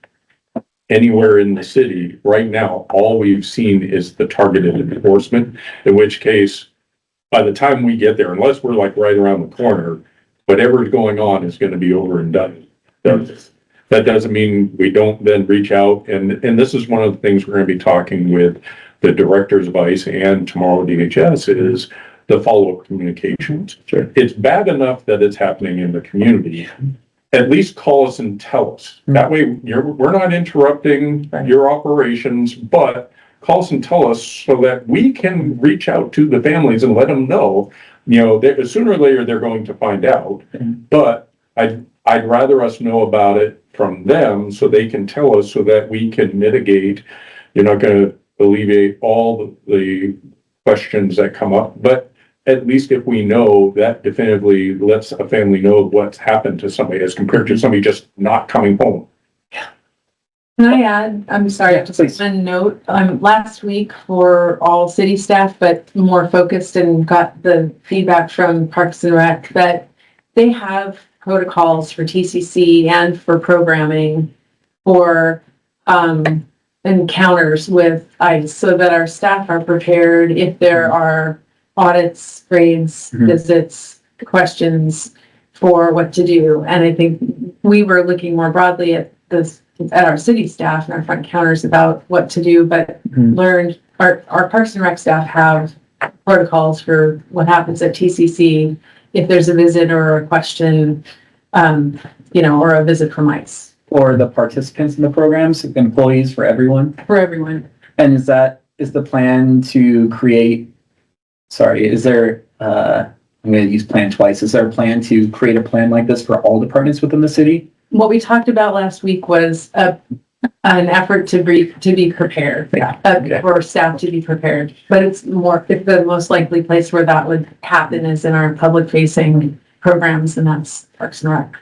anywhere in the city right now, all we've seen is the targeted enforcement, in which case, by the time we get there, unless we're like right around the corner, whatever's going on is going to be over and done. That doesn't mean we don't then reach out. And this is one of the things we're going to be talking with the directors of ICE and tomorrow DHS is the follow-up communications. Sure. It's bad enough that it's happening in the community. At least call us and tell us. That way we're not interrupting your operations, but call us and tell us so that we can reach out to the families and let them know, that sooner or later they're going to find out. But I'd rather us know about it from them so they can tell us so that we can mitigate. You're not going to alleviate all the questions that come up, but at least if we know, that definitively lets a family know what's happened to somebody as compared to somebody just not coming home. Can I add, I'm sorry, just a note, last week for all city staff, but more focused and got the feedback from Parks and Rec that they have protocols for TCC and for programming for encounters with ICE so that our staff are prepared if there are audits, raids, visits, questions for what to do. And I think we were looking more broadly at this, at our city staff and our front counters about what to do, but learned our Parks and Rec staff have protocols for what happens at TCC if there's a visit or a question, or a visit from ICE. Or the participants in the programs, employees, for everyone? For everyone. And is the plan to create, is there, I'm going to use plan twice. Is there a plan to create a plan like this for all departments within the city? What we talked about last week was an effort to be prepared. For staff to be prepared. But it's the most likely place where that would happen is in our public facing programs, and that's Parks and Rec.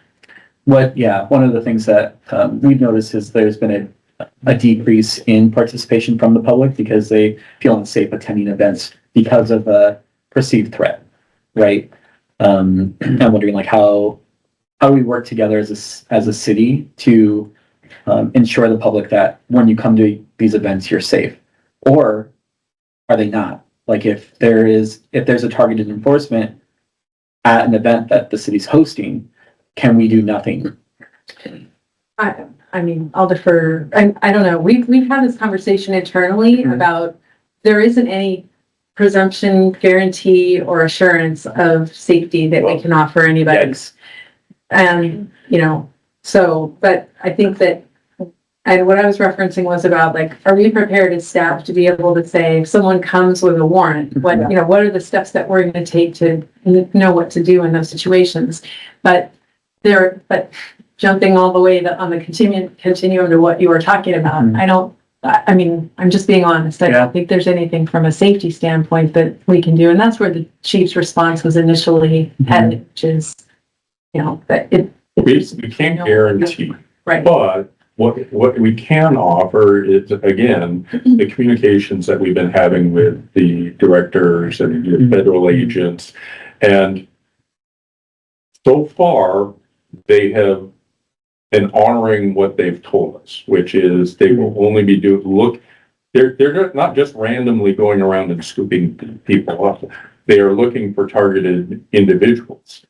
One of the things that we've noticed is there's been a decrease in participation from the public because they feel unsafe attending events because of a perceived threat, right? I'm wondering how we work together as a city to ensure the public that when you come to these events, you're safe, or are they not? Like if there's a targeted enforcement at an event that the city's hosting, can we do nothing? I mean, I'll defer. I don't know. We've had this conversation internally about there isn't any presumption, guarantee, or assurance of safety that we can offer anybody. Yes. And, but I think that, and what I was referencing was about are we prepared as staff to be able to say, if someone comes with a warrant, what are the steps that we're going to take to know what to do in those situations? But jumping all the way on the continuum to what you were talking about, I'm just being honest. I don't think there's anything from a safety standpoint that we can do. And that's where the chief's response was initially headed, which is, that we can't guarantee, right. But what we can offer is, again, the communications that we've been having with the directors and the federal agents. And so far, they have been honoring what they've told us, which is they will only be they're not just randomly going around and scooping people up. They are looking for targeted individuals.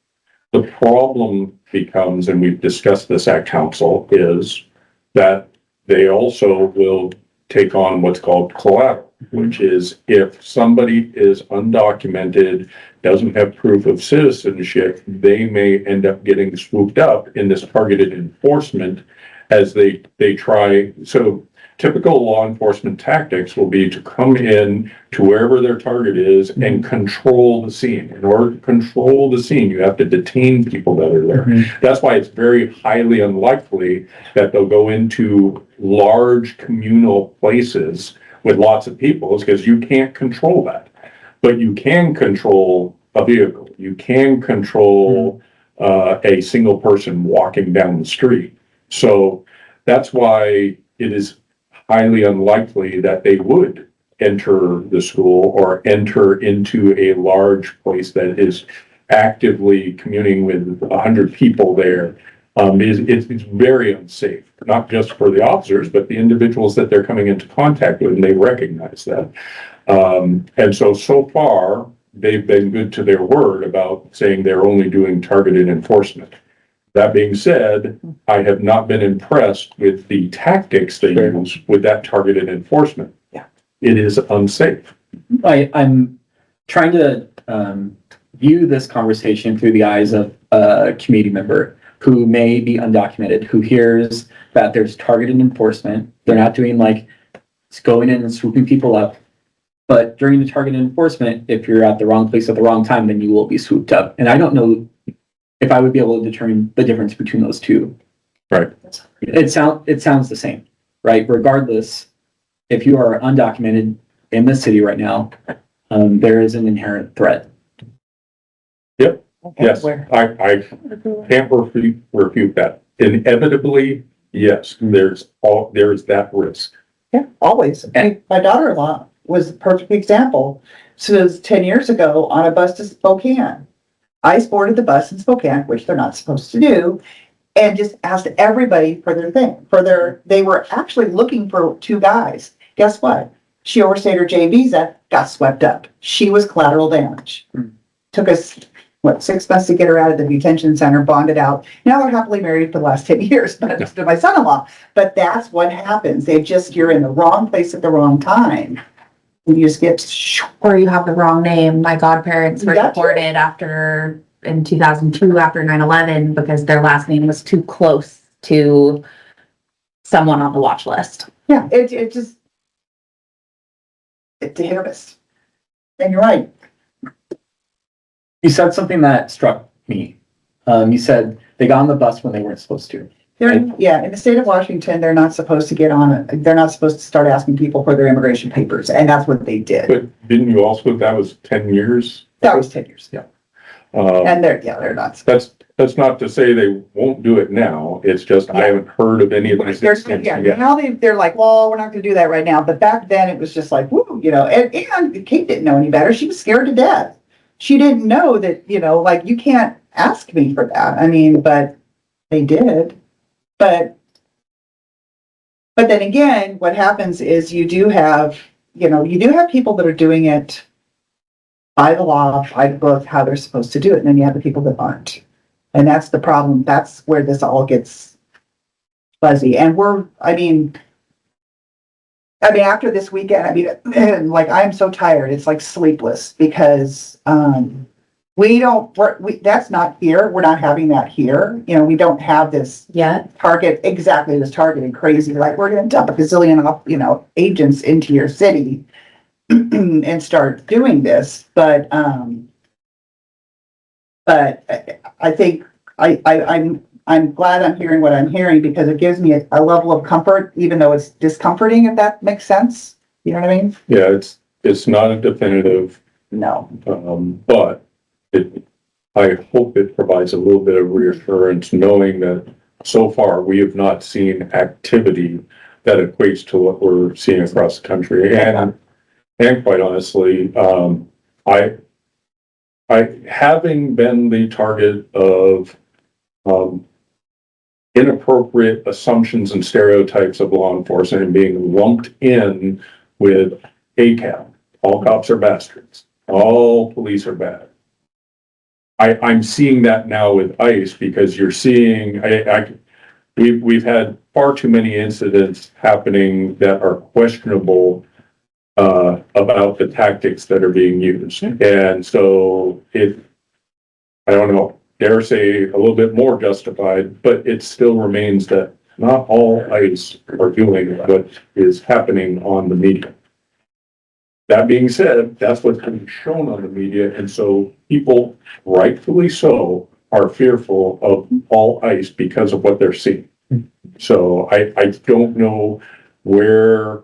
The problem becomes, and we've discussed this at council, is that they also will take on what's called collateral, which is if somebody is undocumented, doesn't have proof of citizenship, they may end up getting swooped up in this targeted enforcement as they try. So typical law enforcement tactics will be to come in to wherever their target is and control the scene. In order to control the scene, you have to detain people that are there. That's why it's very highly unlikely that they'll go into large communal places with lots of people, is because you can't control that. But you can control a vehicle. You can control a single person walking down the street. So that's why it is highly unlikely that they would enter the school or enter into a large place that is actively communing with 100 people there. It's very unsafe, not just for the officers, but the individuals that they're coming into contact with, and they recognize that. And so far, they've been good to their word about saying they're only doing targeted enforcement. That being said, I have not been impressed with the tactics they use with that targeted enforcement. Yeah. It is unsafe. I'm trying to view this conversation through the eyes of a community member who may be undocumented, who hears that there's targeted enforcement. They're not doing like going in and swooping people up. But during the targeted enforcement, if you're at the wrong place at the wrong time, then you will be swooped up. And I don't know if I would be able to determine the difference between those two. Right. It sounds the same, right? Regardless, if you are undocumented in this city right now, there is an inherent threat. Yep. Okay, Yes. where- I can't refute that. Inevitably, yes, there's that risk. Yeah, always. My daughter-in-law was a perfect example. So it was 10 years ago on a bus to Spokane. ICE boarded the bus in Spokane, which they're not supposed to do, and just asked everybody for their thing, they were actually looking for two guys. Guess what? She overstayed her J visa, got swept up. She was collateral damage. Took us, 6 months to get her out of the detention center, bonded out. Now they're happily married for the last 10 years, but to my son-in-law. But that's what happens. You're in the wrong place at the wrong time. And you just get, Or you have the wrong name. My godparents were Gotcha. deported in 2002 after 9/11 because their last name was too close to someone on the watch list. yeah, it's a hit or miss. And you're right. You said something that struck me. You said they got on the bus when they weren't supposed to. In the state of Washington, they're not supposed to get on it. They're not supposed to start asking people for their immigration papers, and that's what they did. But didn't you also, that was 10 years? That was 10 years. Yeah. And they're not. That's not to say they won't do it now. It's just, I haven't heard of any of these instances yet. Now they're like, well, we're not gonna do that right now. But back then it was just like, woo, and Kate didn't know any better. She was scared to death. She didn't know that, like, you can't ask me for that. I mean, but they did. But then again, what happens is you do have people that are doing it by the law, by the book, how they're supposed to do it. And then you have the people that aren't. And that's the problem. That's where this all gets fuzzy. And after this weekend, I'm so tired. It's like sleepless because, that's not here. We're not having that here. We don't have this Yet. this targeted crazy, like we're going to dump a gazillion, agents into your city and start doing this. But I think I'm glad I'm hearing what I'm hearing because it gives me a level of comfort, even though it's discomforting, if that makes sense. You know what I mean? Yeah, it's not a definitive, No. but I hope it provides a little bit of reassurance knowing that so far we have not seen activity that equates to what we're seeing across the country. And quite honestly, I having been the target of inappropriate assumptions and stereotypes of law enforcement and being lumped in with ACAB, all cops are bastards, all police are bad. I'm seeing that now with ICE because you're seeing, we've had far too many incidents happening that are questionable about the tactics that are being used. And so I don't know, dare say a little bit more justified, but it still remains that not all ICE are doing what is happening on the media. That being said, that's what's being shown on the media, and so people, rightfully so, are fearful of all ICE because of what they're seeing. So I don't know where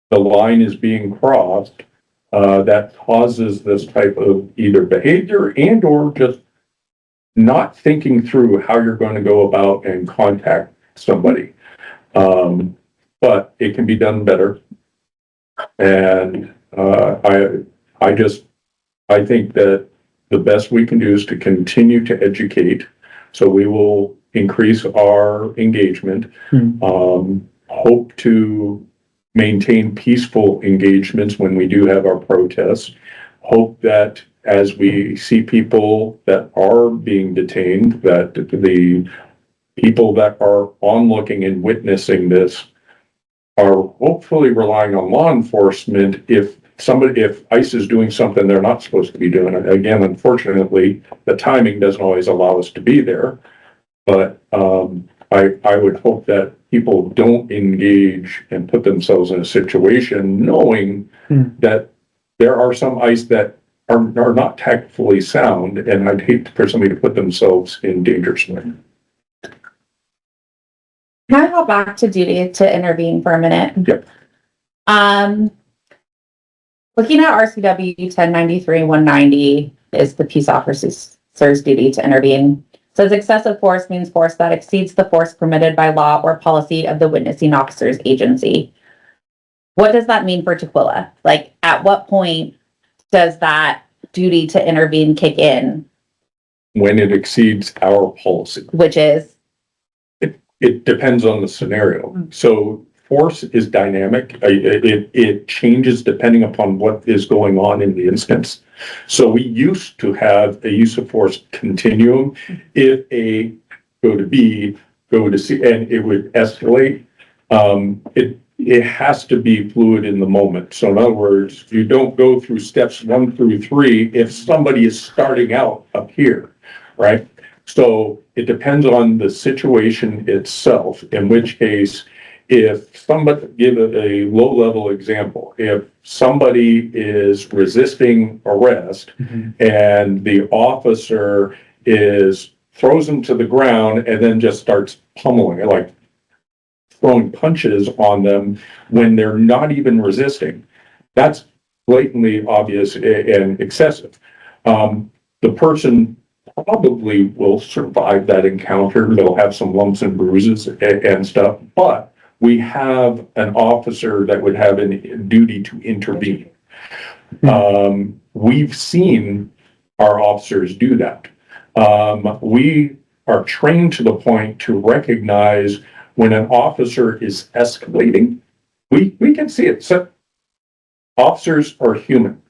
the line is being crossed that causes this type of either behavior and or just not thinking through how you're going to go about and contact somebody. But it can be done better. And I think that the best we can do is to continue to educate. So we will increase our engagement, hope to maintain peaceful engagements when we do have our protests, hope that as we see people that are being detained, that the people that are onlooking and witnessing this are hopefully relying on law enforcement if ICE is doing something they're not supposed to be doing. Again, unfortunately, the timing doesn't always allow us to be there, but I would hope that people don't engage and put themselves in a situation knowing that there are some ICE that are not tactfully sound, and I'd hate for somebody to put themselves in dangerous way. Can I hop back to duty to intervene for a minute? Yep. Looking at RCW 1093-190 is the peace officer's duty to intervene. Says excessive force means force that exceeds the force permitted by law or policy of the witnessing officer's agency. What does that mean for Tukwila? Like, at what point does that duty to intervene kick in? When it exceeds our policy. Which is? It depends on the scenario. So force is dynamic. It changes depending upon what is going on in the instance. So we used to have a use of force continuum. If A, go to B, go to C, and it would escalate. It has to be fluid in the moment. So in other words, you don't go through steps 1 through 3 if somebody is starting out up here, right? So it depends on the situation itself, in which case, if somebody, give a low-level example, if somebody is resisting arrest and the officer throws them to the ground and then just starts pummeling, like throwing punches on them when they're not even resisting, that's blatantly obvious and excessive. The person probably will survive that encounter. They'll have some lumps and bruises and stuff, but we have an officer that would have a duty to intervene. We've seen our officers do that. We are trained to the point to recognize when an officer is escalating. We can see it. So officers are human.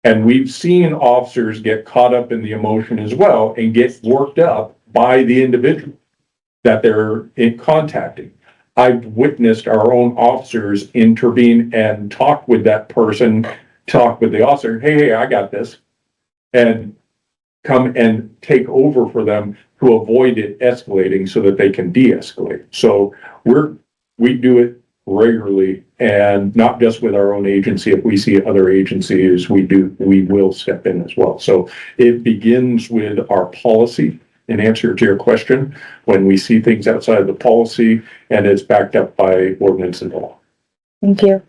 And we've seen officers get caught up in the emotion as well and get worked up by the individual that they're contacting. I've witnessed our own officers intervene and talk with that person, talk with the officer, hey, I got this, and come and take over for them to avoid it escalating so that they can de-escalate. So we do it regularly, and not just with our own agency. If we see other agencies, we will step in as well. So it begins with our policy. In answer to your question, when we see things outside of the policy and it's backed up by ordinance and law. Thank you.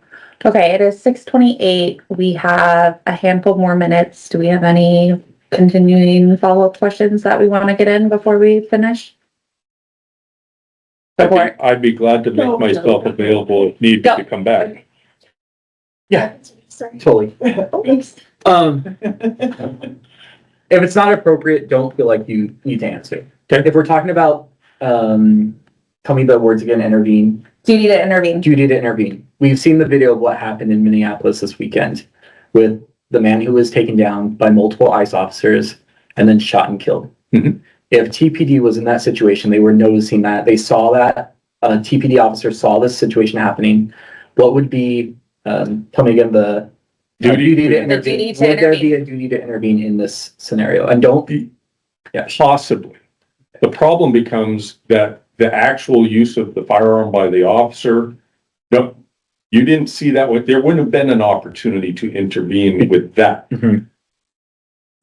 Okay, it is 6:28. We have a handful more minutes. Do we have any continuing follow-up questions that we want to get in before we finish? I'd be glad to make myself available if need be to come back. Yeah, totally. If it's not appropriate, don't feel like you need to answer. Okay. If we're talking about, tell me the words again, intervene. Duty to intervene. Duty to intervene. We've seen the video of what happened in Minneapolis this weekend with the man who was taken down by multiple ICE officers and then shot and killed. Mm-hmm. If TPD was in that situation, they were noticing that, they saw that, a TPD officer saw this situation happening, what would be, tell me again, the duty to intervene? Would there be a duty to intervene in this scenario? And don't be, Possibly. The problem becomes that the actual use of the firearm by the officer, no, you didn't see that. There wouldn't have been an opportunity to intervene with that. Mhm.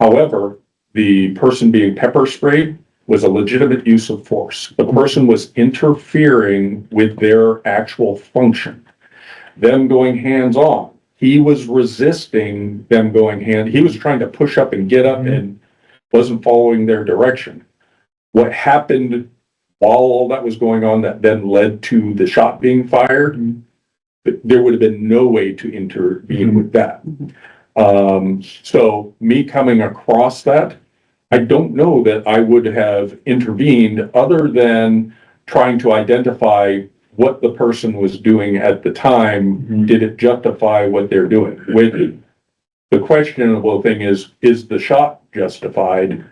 However, the person being pepper sprayed was a legitimate use of force. The person was interfering with their actual function. Them going hands-on. He was resisting them going he was trying to push up and get up and wasn't following their direction. What happened while all that was going on that then led to the shot being fired, there would have been no way to intervene with that. So me coming across that, I don't know that I would have intervened other than trying to identify what the person was doing at the time. Did it justify what they're doing? The questionable thing is the shot justified?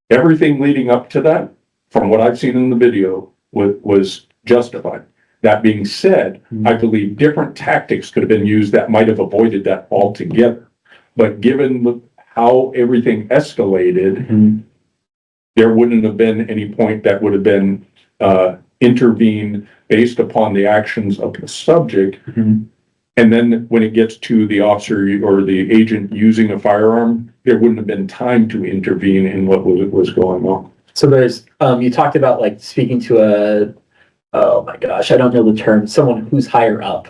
Everything leading up to that, from what I've seen in the video, was justified. That being said, I believe different tactics could have been used that might have avoided that altogether. But given how everything escalated, there wouldn't have been any point that would have been intervened based upon the actions of the subject. And then when it gets to the officer or the agent using a firearm, there wouldn't have been time to intervene in what was going on. So there's, you talked about like speaking to oh my gosh, I don't know the term, someone who's higher up.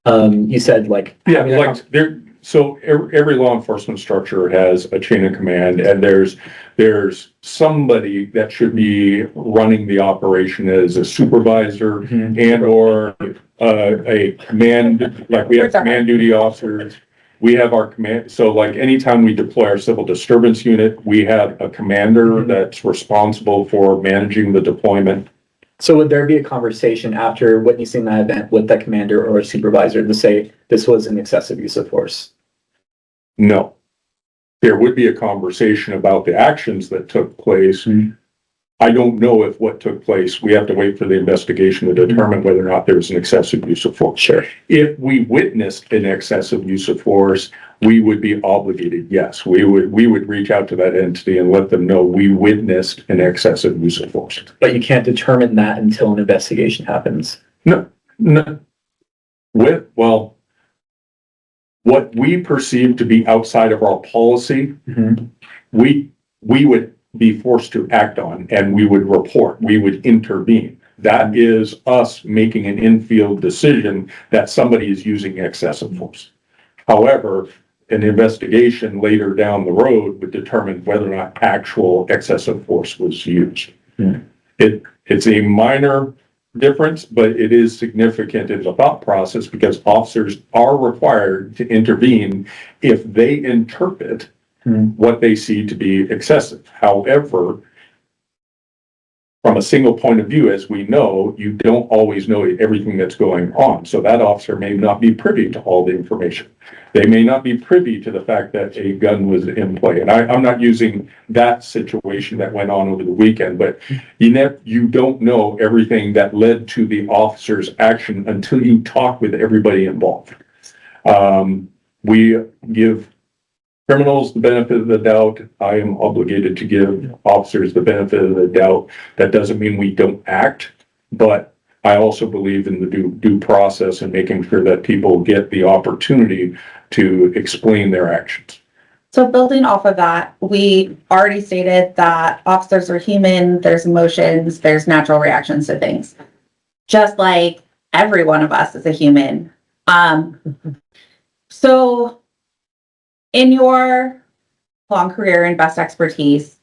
You said like. Yeah, like there, so every law enforcement structure has a chain of command, and there's somebody that should be running the operation as a supervisor and or a command, like we have command duty officers. We have our command, so like anytime we deploy our civil disturbance unit, we have a commander that's responsible for managing the deployment. So would there be a conversation after witnessing that event with that commander or a supervisor to say this was an excessive use of force? No. There would be a conversation about the actions that took place. I don't know if what took place, we have to wait for the investigation to determine whether or not there was an excessive use of force. Sure. If we witnessed an excessive use of force, we would be obligated, yes. We would reach out to that entity and let them know we witnessed an excessive use of force. But you can't determine that until an investigation happens. No. Well, what we perceive to be outside of our policy, we would be forced to act on, and we would report, we would intervene. That is us making an infield decision that somebody is using excessive force. However, an investigation later down the road would determine whether or not actual excessive force was used. It's a minor difference, but it is significant in the thought process because officers are required to intervene if they interpret what they see to be excessive. However, from a single point of view, as we know, you don't always know everything that's going on. So that officer may not be privy to all the information. They may not be privy to the fact that a gun was in play. And I'm not using that situation that went on over the weekend, but you don't know everything that led to the officer's action until you talk with everybody involved. We give criminals the benefit of the doubt. I am obligated to give officers the benefit of the doubt. That doesn't mean we don't act, but I also believe in the due process and making sure that people get the opportunity to explain their actions. So building off of that, we already stated that officers are human, there's emotions, there's natural reactions to things. Just like every one of us is a human. So in your long career and best expertise,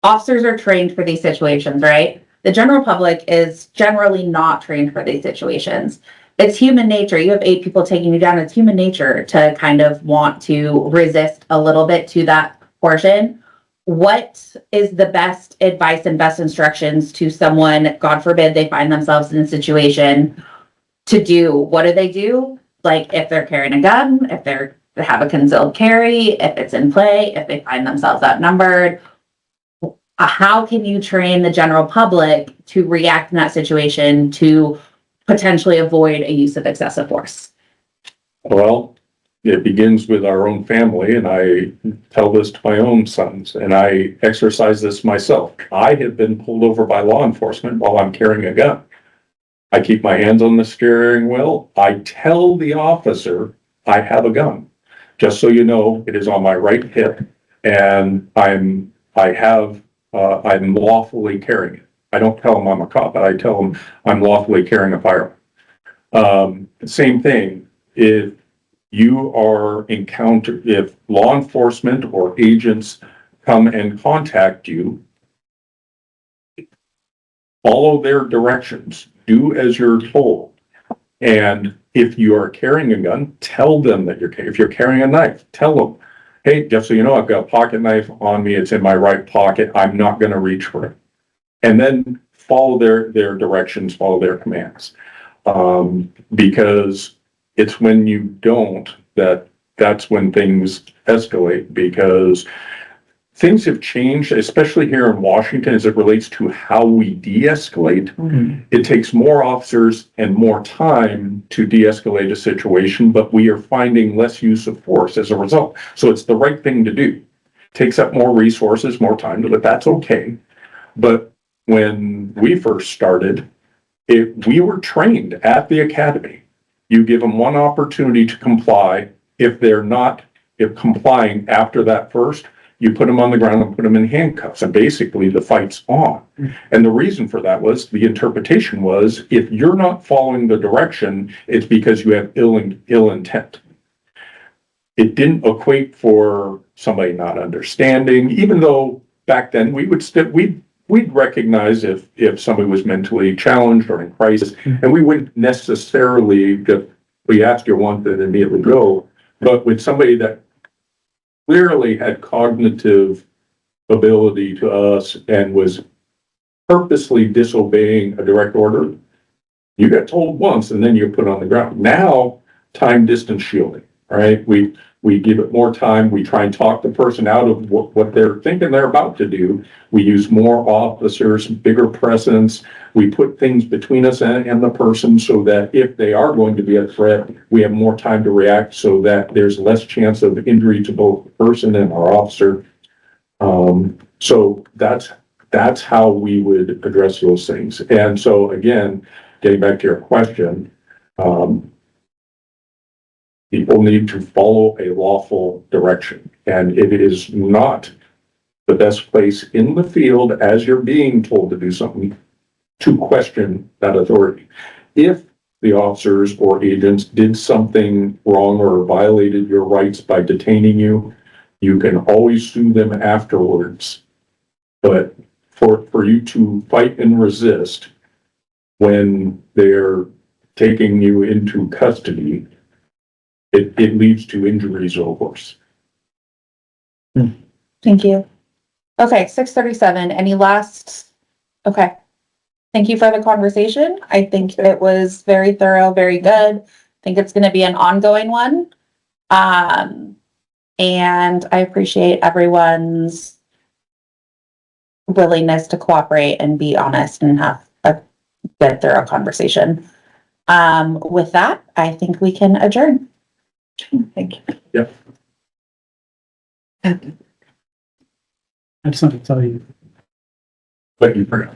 officers are trained for these situations, right? The general public is generally not trained for these situations. It's human nature. You have 8 people taking you down. It's human nature to kind of want to resist a little bit to that portion. What is the best advice and best instructions to someone, God forbid, they find themselves in a situation to do? What do? Like if they're carrying a gun, if they have a concealed carry, if it's in play, if they find themselves outnumbered. How can you train the general public to react in that situation to potentially avoid a use of excessive force? Well, it begins with our own family, and I tell this to my own sons, and I exercise this myself. I have been pulled over by law enforcement while I'm carrying a gun. I keep my hands on the steering wheel. I tell the officer I have a gun. Just so you know, it is on my right hip, and I'm lawfully carrying it. I don't tell them I'm a cop, but I tell them I'm lawfully carrying a firearm. Same thing, if if law enforcement or agents come and contact you, follow their directions, do as you're told. And if you are carrying a gun, tell them that if you're carrying a knife, tell them, hey, just so you know, I've got a pocket knife on me. It's in my right pocket. I'm not going to reach for it. And then follow their directions, follow their commands. Because it's when you don't that's when things escalate, because things have changed, especially here in Washington, as it relates to how we de-escalate. It takes more officers and more time to de-escalate a situation, but we are finding less use of force as a result. So it's the right thing to do. Takes up more resources, more time, but that's okay. But when we first started, we were trained at the academy. You give them one opportunity to comply. If complying after that first, you put them on the ground and put them in handcuffs, and basically the fight's on. And the reason for that was, the interpretation was, if you're not following the direction, it's because you have ill intent. It didn't equate for somebody not understanding, even though back then we'd recognize if somebody was mentally challenged or in crisis, and we wouldn't necessarily just, we ask you once and immediately go. But with somebody that clearly had cognitive ability to us and was purposely disobeying a direct order, you got told once and then you're put on the ground. Now, time distance shielding, right? We give it more time. We try and talk the person out of what they're thinking they're about to do. We use more officers, bigger presence. We put things between us and the person so that if they are going to be a threat, we have more time to react, so that there's less chance of injury to both the person and our officer. So that's how we would address those things. And so again, getting back to your question, people need to follow a lawful direction. And if it is not the best place in the field as you're being told to do something, to question that authority. If the officers or agents did something wrong or violated your rights by detaining you, you can always sue them afterwards. But for you to fight and resist when they're taking you into custody, it leads to injuries, of course. Thank you. Okay, 6:37. Any last? Okay. Thank you for the conversation. I think it was very thorough, very good. I think it's going to be an ongoing one. And I appreciate everyone's willingness to cooperate and be honest and have a good, thorough conversation. With that, I think we can adjourn. Thank you. Yep. I just want to tell you. But you forgot.